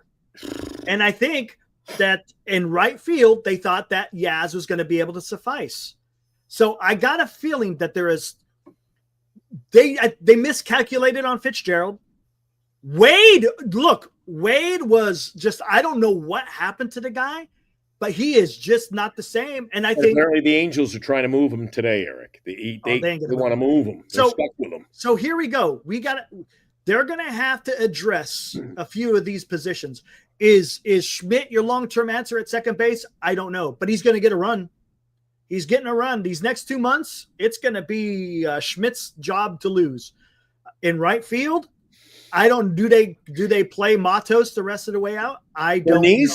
And I think that in right field, they thought that Yaz was going to be able to suffice. So I got a feeling that they miscalculated on Fitzgerald. Wade was just, I don't know what happened to the guy, but he is just not the same. And I think apparently the Angels are trying to move him today, Eric. They want to move him. They're stuck with him. So here we go. They're going to have to address a few of these positions. Is Schmidt your long-term answer at second base? I don't know, but he's going to get a run. He's getting a run. These next 2 months, it's going to be Schmidt's job to lose. In right field, do they play Matos the rest of the way out? I don't know.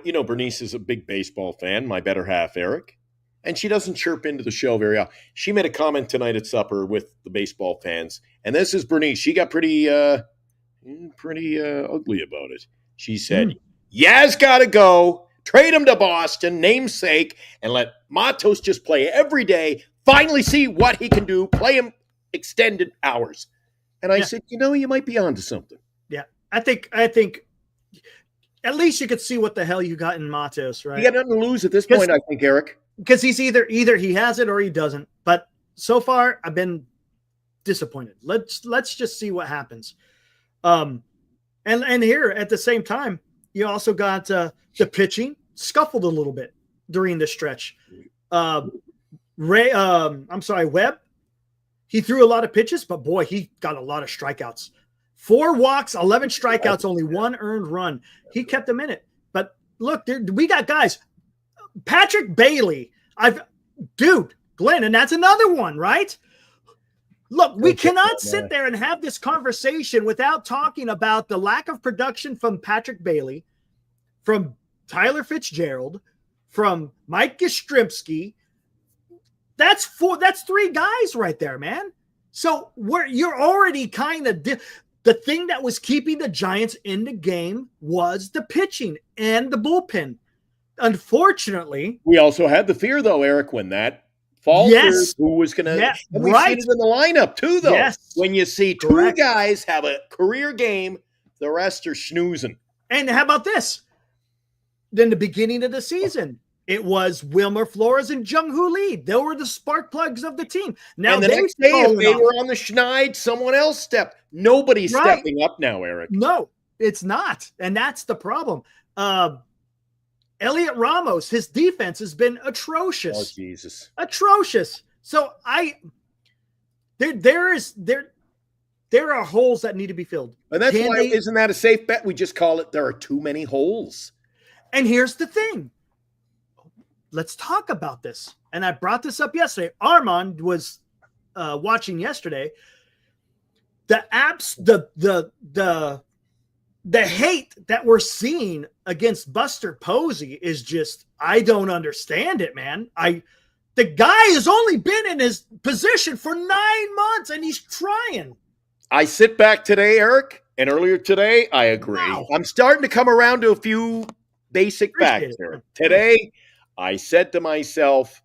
Now, Bernice is a big baseball fan, my better half, Eric, and she doesn't chirp into the show very often. She made a comment tonight at supper with the baseball fans, and this is Bernice. She got pretty ugly about it. She said, Yaz got to go, trade him to Boston, namesake, and let Matos just play every day, finally see what he can do, play him extended hours. And I said, you might be onto something. Yeah. I think at least you could see what the hell you got in Matos, right? You got nothing to lose at this point, I think, Eric. Because he's either he has it or he doesn't. But so far, I've been disappointed. Let's just see what happens. And here at the same time, you also got the pitching scuffled a little bit during the stretch. Webb. He threw a lot of pitches, but boy, he got a lot of strikeouts. 4 walks, 11 strikeouts, only 1 earned run. He kept them in it. But look, we got guys. Patrick Bailey. Glenn, and that's another one, right? Look, we cannot sit there and have this conversation without talking about the lack of production from Patrick Bailey, from Tyler Fitzgerald, from Mike Yastrzemski. That's 3 guys right there, man. So you're already kind of the thing that was keeping the Giants in the game was the pitching and the bullpen. Unfortunately, we also had the fear, though, Eric, when that faltered, who was going to. Yes, and we see it in the lineup too, though. Yes, when you see 2 guys have a career game, the rest are snoozing. And how about this? Then the beginning of the season. It was Wilmer Flores and Jung-Hoo Lee. They were the spark plugs of the team. Now and the next day, if they were on the schneid, someone else stepped. Nobody's stepping up now, Eric. No, it's not. And that's the problem. Elliot Ramos, his defense has been atrocious. Oh, Jesus. Atrocious. So there are holes that need to be filled. And that's why, isn't that a safe bet? We just call it, there are too many holes. And here's the thing. Let's talk about this. And I brought this up yesterday. Armand was watching yesterday. The hate that we're seeing against Buster Posey is just, I don't understand it, man. The guy has only been in his position for 9 months and he's trying. I sit back today, Eric, and earlier today, I agree. Wow. I'm starting to come around to a few basic facts here. Today, I said to myself,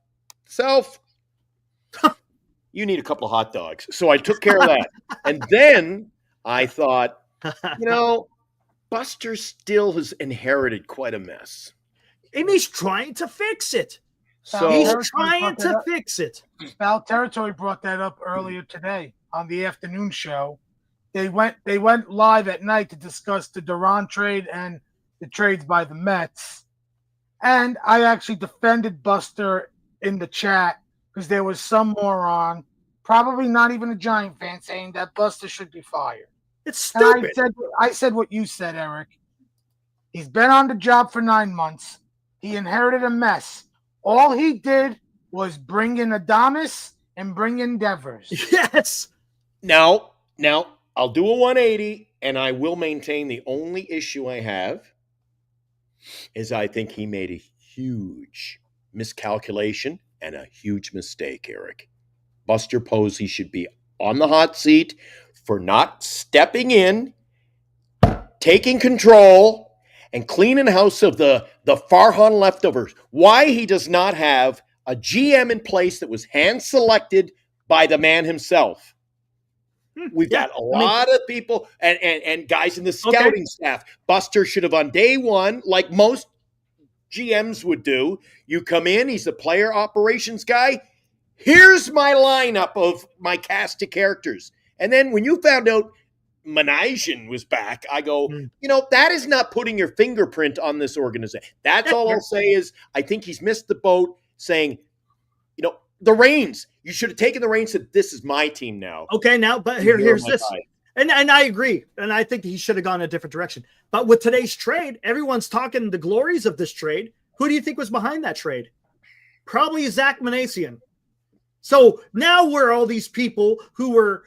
you need a couple of hot dogs. So I took care of that. And then I thought, Buster still has inherited quite a mess. And he's trying to fix it. So he's trying to fix it. Foul Territory brought that up earlier today on the afternoon show. They went live at night to discuss the Duran trade and the trades by the Mets. And I actually defended Buster in the chat because there was some moron, probably not even a Giant fan, saying that Buster should be fired. It's stupid. And I said what you said, Eric. He's been on the job for 9 months. He inherited a mess. All he did was bring in Adonis and bring in Devers. Yes. Now, I'll do a 180, and I will maintain the only issue I have is I think he made a huge miscalculation and a huge mistake, Eric. Buster Posey should be on the hot seat for not stepping in, taking control, and cleaning house of the Farhan leftovers. Why he does not have a GM in place that was hand-selected by the man himself. We've got a lot of people and guys in the scouting staff. Buster should have on day one, like most GMs would do. You come in, he's the player operations guy. Here's my lineup of my cast of characters. And then when you found out Menajan was back, I go, that is not putting your fingerprint on this organization. That's all I'll say is I think he's missed the boat saying, the reins. You should have taken the reins and said, this is my team now. Okay, now, but here's this. And I agree. And I think he should have gone a different direction. But with today's trade, everyone's talking the glories of this trade. Who do you think was behind that trade? Probably Zach Manasian. So now we're all these people who were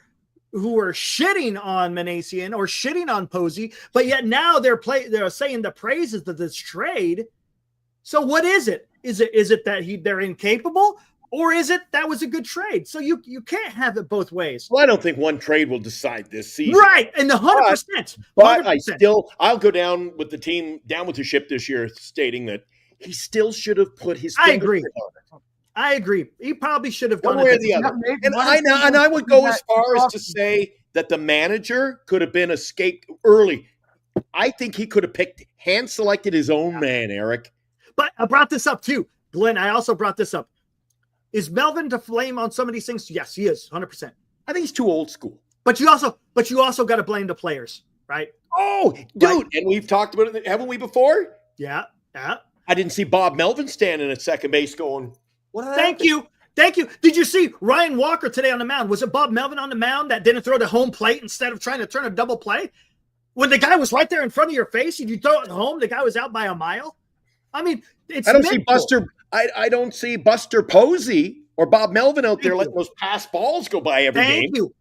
shitting on Manasian or shitting on Posey, but yet now they're saying the praises of this trade. So what is it? Is it that they're incapable? Or is it that was a good trade? So you can't have it both ways. Well, I don't think one trade will decide this season. Right, and 100%. But I'll go down with the team, down with the ship this year, stating that he still should have put his fingerprint on it. I agree. He probably should have one done way or the other. And I would go as far as to say that the manager could have been escaped early. I think he could have hand-selected his own man, Eric. But I brought this up too. Glenn, I also brought this up. Is Melvin to blame on some of these things? Yes, he is, 100%. I think he's too old school. But you also got to blame the players, right? Oh, dude, right. And we've talked about it, haven't we, before? Yeah. I didn't see Bob Melvin standing at second base going, what happened? Thank you. Did you see Ryan Walker today on the mound? Was it Bob Melvin on the mound that didn't throw the home plate instead of trying to turn a double play? When the guy was right there in front of your face and you throw it home, the guy was out by a mile? I mean, I don't see Buster Posey or Bob Melvin out there letting those pass balls go by every game. Thank you.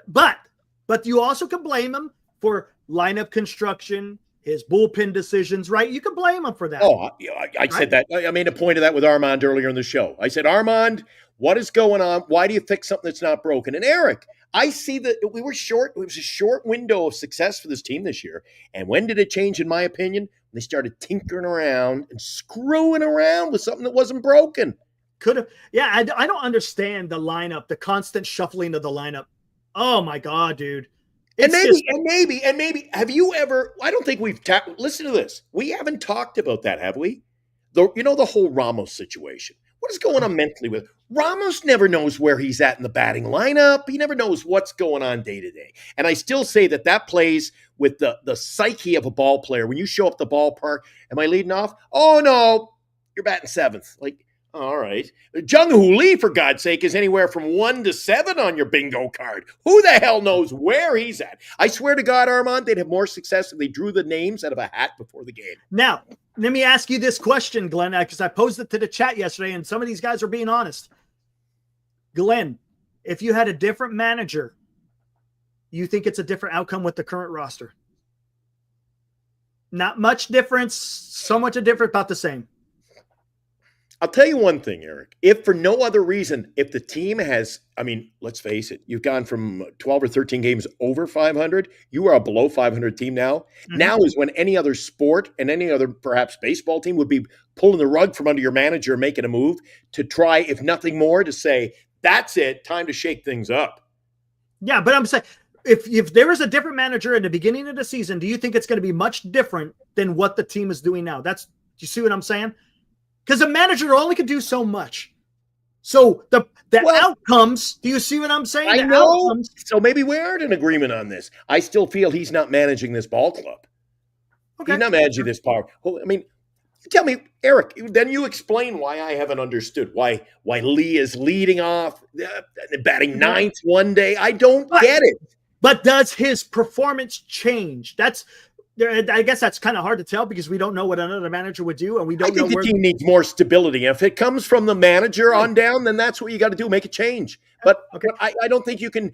But you also can blame him for lineup construction, his bullpen decisions, right? You can blame him for that. Oh, I said that. I made a point of that with Armand earlier in the show. I said, Armand, what is going on? Why do you fix something that's not broken? And Eric, I see that we were short. It was a short window of success for this team this year. And when did it change, in my opinion? When they started tinkering around and screwing around with something that wasn't broken. Could have. Yeah, I don't understand the lineup, the constant shuffling of the lineup. Oh, my God, dude. And maybe, have you ever, I don't think we've, listen to this. We haven't talked about that, have we? The whole Ramos situation. What is going on mentally with Ramos? Never knows where he's at in the batting lineup. He never knows what's going on day to day. And I still say that plays with the psyche of a ball player. When you show up the ballpark, am I leading off? Oh, no, you're batting seventh. Like, all right. Jung-Hoo Lee, for God's sake, is anywhere from 1 to 7 on your bingo card. Who the hell knows where he's at? I swear to God, Armand, they'd have more success if they drew the names out of a hat before the game. Now, let me ask you this question, Glenn, because I posed it to the chat yesterday, and some of these guys are being honest. Glenn, if you had a different manager, you think it's a different outcome with the current roster? Not much difference, so much a difference, about the same. I'll tell you one thing, Eric. If for no other reason, if the team has, let's face it, you've gone from 12 or 13 games over 500. You are a below 500 team now. Mm-hmm. Now is when any other sport and any other, perhaps baseball team, would be pulling the rug from under your manager and making a move to try, if nothing more, to say, that's it, time to shake things up. Yeah, but I'm saying, if there is a different manager in the beginning of the season, do you think it's going to be much different than what the team is doing now? Do you see what I'm saying? Because a manager only can do so much. So the outcomes, do you see what I'm saying? I know. Outcomes, so maybe we aren't in agreement on this. I still feel he's not managing this ball club. Okay. He's not managing this power. Tell me, Eric, then you explain why I haven't understood why Lee is leading off, batting ninth one day. I don't get it. But does his performance change? I guess that's kind of hard to tell because we don't know what another manager would do, and we don't know the team needs more stability. If it comes from the manager on down, then that's what you got to do, make a change. But I don't think you can.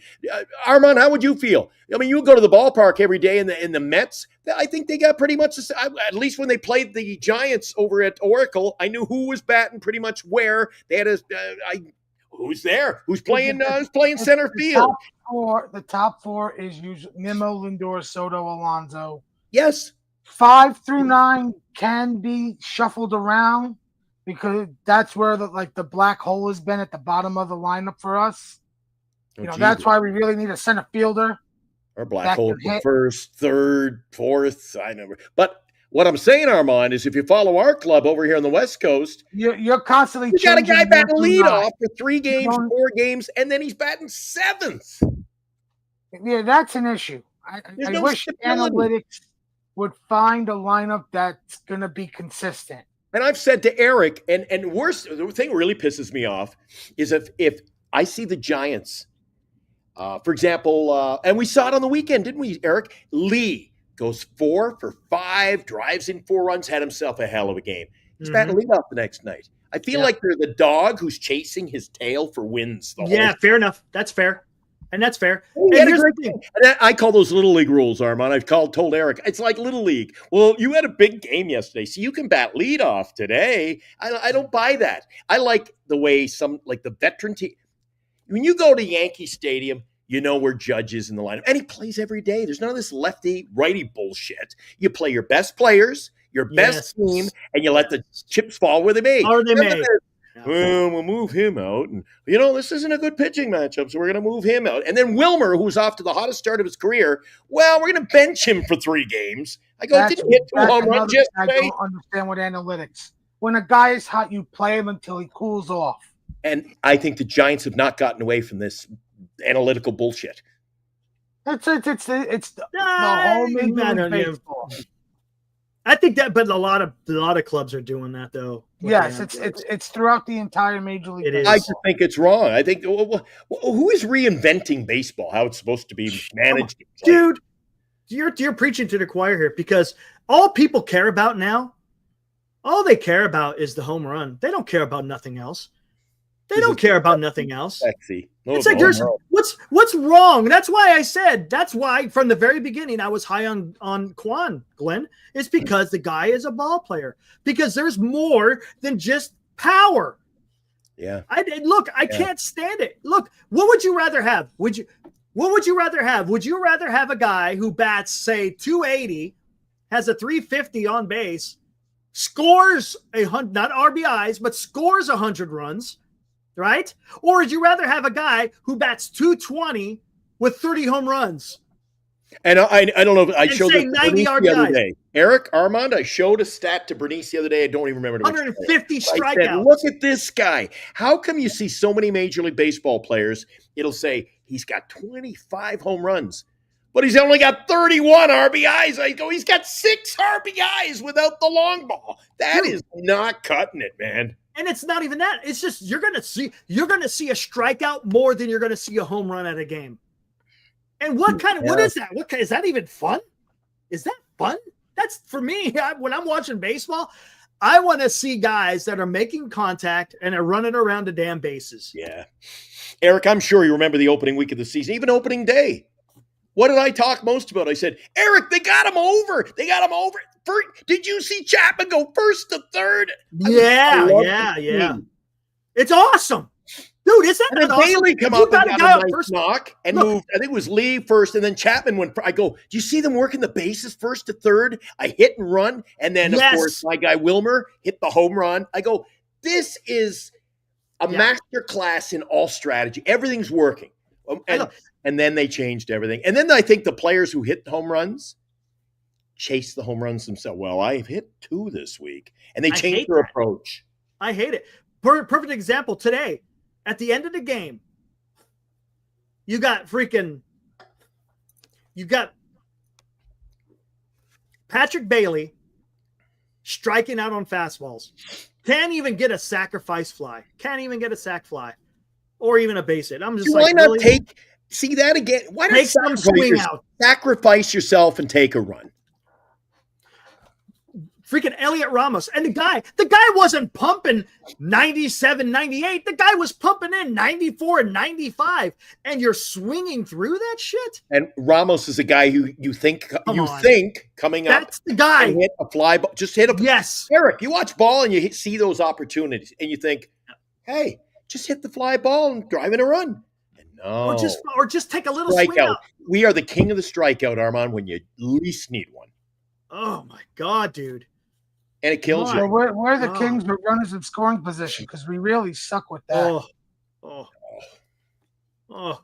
Armand, how would you feel? I mean, you go to the ballpark every day in the Mets. I think they got pretty much at least when they played the Giants over at Oracle, I knew who was batting pretty much where. They had who's there? Who's playing center field? The top four is usually Nimmo, Lindor, Soto, Alonso. Yes. 5 through 9 can be shuffled around because that's where the black hole has been at the bottom of the lineup for us. That's why we really need a center fielder. Or black hole for first, third, fourth. I never. But what I'm saying, Armand, is if you follow our club over here on the West Coast, you're constantly. You got a guy batting leadoff for 3 games, 4 games, and then he's batting 7th. Yeah, that's an issue. I wish analytics would find a lineup that's going to be consistent. And I've said to Eric, and the thing really pisses me off is if I see the Giants, for example, and we saw it on the weekend, didn't we, Eric? Lee goes 4 for 5, drives in 4 runs, had himself a hell of a game. He's batting leadoff the next night. I feel like they're the dog who's chasing his tail for wins. Fair enough. That's fair. And that's fair. And I call those little league rules, Armand. I've told Eric, it's like little league. Well, you had a big game yesterday, so you can bat leadoff today. I don't buy that. I like the way the veteran team. When you go to Yankee Stadium, where Judge is in the lineup, and he plays every day. There's none of this lefty righty bullshit. You play your best players, your best team, and you let the chips fall where they may. We'll move him out. And, this isn't a good pitching matchup, so we're going to move him out. And then Wilmer, who's off to the hottest start of his career, we're going to bench him for 3 games. I go, did you hit 2 home runs yesterday? I don't understand what analytics. When a guy is hot, you play him until he cools off. And I think the Giants have not gotten away from this analytical bullshit. It's the whole Major League Baseball. I think that, but a lot of clubs are doing that though. Yes, it's throughout the entire Major League. I just think it's wrong. I think who is reinventing baseball? How it's supposed to be managed, dude? You're preaching to the choir here because all people care about now, all they care about is the home run. They don't care about nothing else. They don't care about nothing else. Sexy. It's like what's wrong? That's why from the very beginning I was high on Quan, Glenn. It's because the guy is a ball player. Because there's more than just power. Yeah. I can't stand it. Look, what would you rather have? What would you rather have? Would you rather have a guy who bats, say, 280, has a 350 on base, scores not RBIs, but scores 100 runs? Right? Or would you rather have a guy who bats 220 with 30 home runs? And I don't know if I showed this 90 RBIs the other day. Eric, Armand, I showed a stat to Bernice the other day. I don't even remember. 150 strikeouts. Said, look at this guy. How come you see so many Major League Baseball players? It'll say he's got 25 home runs, but he's only got 31 RBIs. I go, he's got 6 RBIs without the long ball. That is not cutting it, man. And it's not even that. It's just you're gonna see a strikeout more than you're gonna see a home run at a game. And what is that? Is that even fun? Is that fun? That's for me. When I'm watching baseball, I want to see guys that are making contact and are running around the damn bases. Yeah, Eric, I'm sure you remember the opening week of the season, even opening day. What did I talk most about? I said, Eric, they got him over. Did you see Chapman go first to third? Yeah. It's awesome. Dude, is that not awesome? Bailey come up and got a nice knock and moved. I think it was Lee first, and then Chapman went. I go, do you see them working the bases first to third? I hit and run, and then, of course, my guy Wilmer hit the home run. I go, this is a master class in all strategy. Everything's working. And then they changed everything. And then I think the players who hit home runs chase the home runs themselves. Well, I've hit 2 this week. And they changed their approach. I hate it. Perfect example today. At the end of the game, you got Patrick Bailey striking out on fastballs. Can't even get a sacrifice fly. Can't even get a sac fly, or even a base hit. I'm just Why like, not really? see that again? Why not Take some swing out. sacrifice yourself and take a run? Freaking Elliot Ramos. And the guy wasn't pumping 97, 98. The guy was pumping in 94 and 95. And you're swinging through that shit? And Ramos is a guy who you think coming up. That's the guy. And hit a fly ball. Just hit a. Yes. Eric, you watch ball and you see those opportunities and you think, hey, just hit the fly ball and drive in a run. And no. Or just take a little swing out. We are the king of the strikeout, Armand, when you least need one. Oh, my God, dude. And it kills you. We're the kings with runners in scoring position because we really suck with that.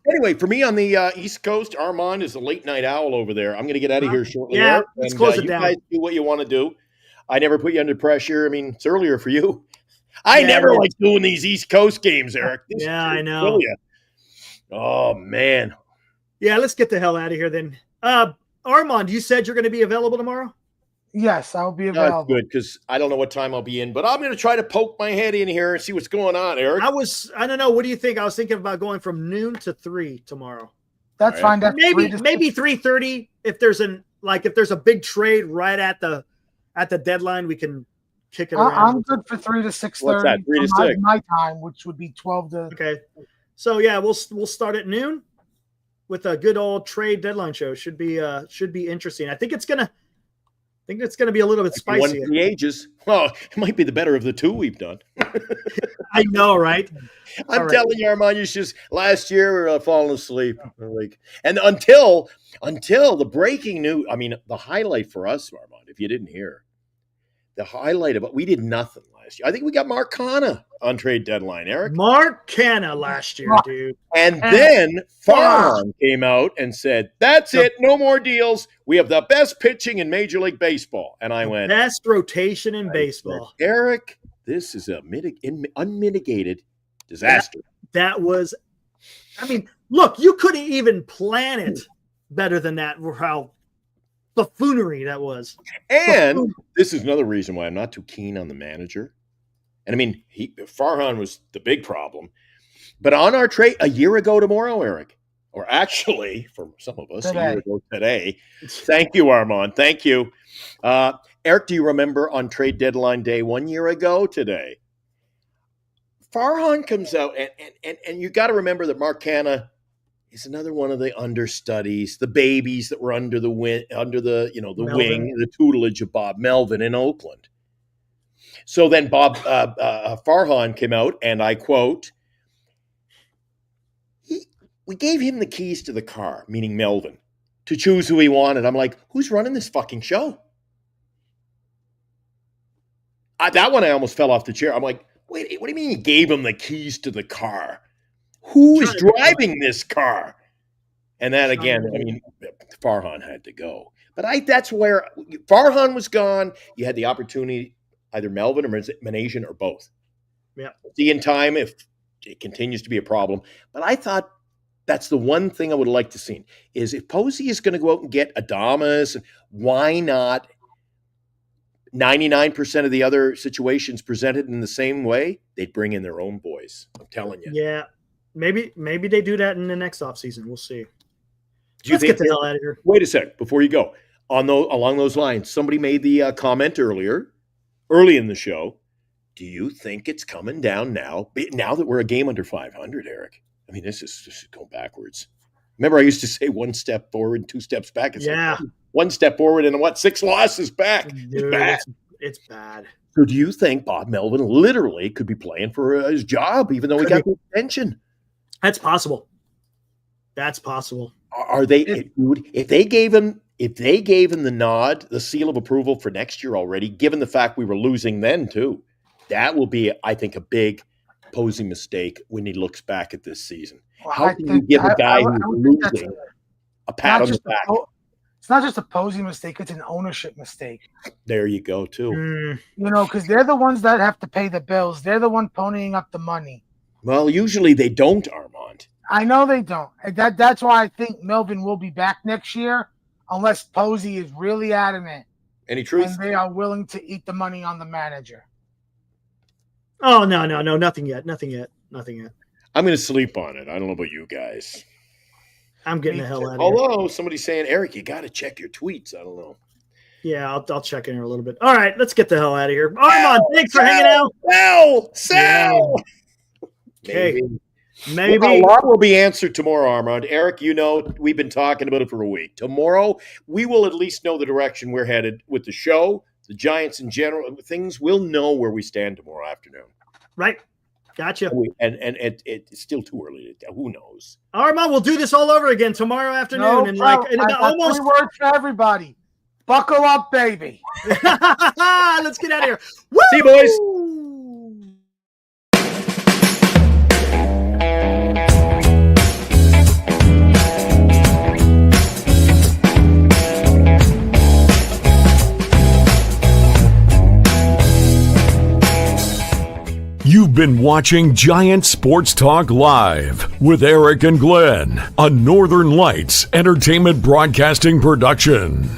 Anyway, for me on the East Coast, Armand is a late night owl over there. I'm going to get out of here shortly. Yeah, let's close it down. You guys do what you want to do. I never put you under pressure. I mean, it's earlier for you. I never like doing these East Coast games, Eric. I know. Oh, man. Yeah, let's get the hell out of here then. Armand, you said you're going to be available tomorrow? Yes, I'll be available. That's good because I don't know what time I'll be in, but I'm going to try to poke my head in here and see what's going on, Eric. I don't know. What do you think? I was thinking about going from noon to 3 tomorrow. That's fine. That's maybe 3:30 if there's a big trade right at the deadline, we can kick it around. I'm good for 3 to 6:30. What's that? 3 to 6. My time, which would be 12 to. Okay. So yeah, we'll start at noon with a good old trade deadline show. Should be interesting. I think it's gonna be a little bit spicy. One for the ages. Well, it might be the better of the two we've done. I know, right? I'm telling you, Armand, last year we were falling asleep. And until the breaking news, I mean, the highlight for us, Armand, if you didn't hear, the highlight of it, we did nothing last year. I think we got Mark Canha on trade deadline, Eric. Mark Canha last year, dude. And then Farhan came out and said, that's it, no more deals. We have the best pitching in Major League Baseball. And I went, best rotation in baseball. Said, Eric, this is unmitigated disaster. That was, I mean, look, you couldn't even plan it better than that, how buffoonery that was. And this is another reason why I'm not too keen on the manager. And I mean, Farhan was the big problem. But on our trade a year ago tomorrow, Eric, or actually for some of us, a year ago today. Thank you, Armand. Thank you. Eric, do you remember on trade deadline day 1 year ago today? Farhan comes out, and you got to remember that Mark Canha is another one of the understudies, the babies that were under the wing, the tutelage of Bob Melvin in Oakland. So then Farhan came out, and I quote, we gave him the keys to the car, meaning Melvin, to choose who he wanted. I'm like, who's running this fucking show? That one I almost fell off the chair. I'm like, wait, what do you mean you gave him the keys to the car? Who is driving this car? And then again, I mean, Farhan had to go. But that's where Farhan was gone. You had the opportunity, either Melvin or Manasian or both. Yeah. See in time if it continues to be a problem. But I thought that's the one thing I would like to see is if Posey is going to go out and get Adames, why not 99% of the other situations presented in the same way? They'd bring in their own boys. I'm telling you. Yeah. Maybe they do that in the next offseason. We'll see. Let's get the hell out of here. Wait a sec. Before you go, along those lines, somebody made the comment early in the show. Do you think it's coming down now that we're a game under 500, Eric? I mean, this is going backwards. Remember, I used to say 1 step forward and 2 steps back. It's like 1 step forward and 6 losses back. Dude, it's bad. It's bad. So do you think Bob Melvin literally could be playing for his job, even though he got the extension? That's possible. That's possible. Are they, if they gave him the nod, the seal of approval for next year already, given the fact we were losing then too, that will be, I think, a big Posey mistake when he looks back at this season. Well, How can you give a guy who's losing a pat on the back? It's not just a Posey mistake; it's an ownership mistake. There you go, too. Because they're the ones that have to pay the bills. They're the one ponying up the money. Well, usually they don't, Armand. I know they don't. That's why I think Melvin will be back next year, unless Posey is really adamant. Any truth? And they are willing to eat the money on the manager. Oh, no, nothing yet. I'm going to sleep on it. I don't know about you guys. I'm getting the hell out of here. Although somebody's saying, Eric, you got to check your tweets. I don't know. Yeah, I'll check in here a little bit. All right, let's get the hell out of here. Armand, thanks for hanging out. Sell. Okay. Maybe. Maybe. A lot will be answered tomorrow, Armand. Eric, we've been talking about it for a week. Tomorrow, we will at least know the direction we're headed with the show, the Giants in general. Things we'll know where we stand tomorrow afternoon. Right. Gotcha. And it's still too early to tell. Who knows? Armand, we'll do this all over again tomorrow afternoon. And I got almost 3 words for everybody. Buckle up, baby. Let's get out of here. Woo! See you, boys. You've been watching Giant Sports Talk Live with Eric and Glenn, a Northern Lights Entertainment Broadcasting production.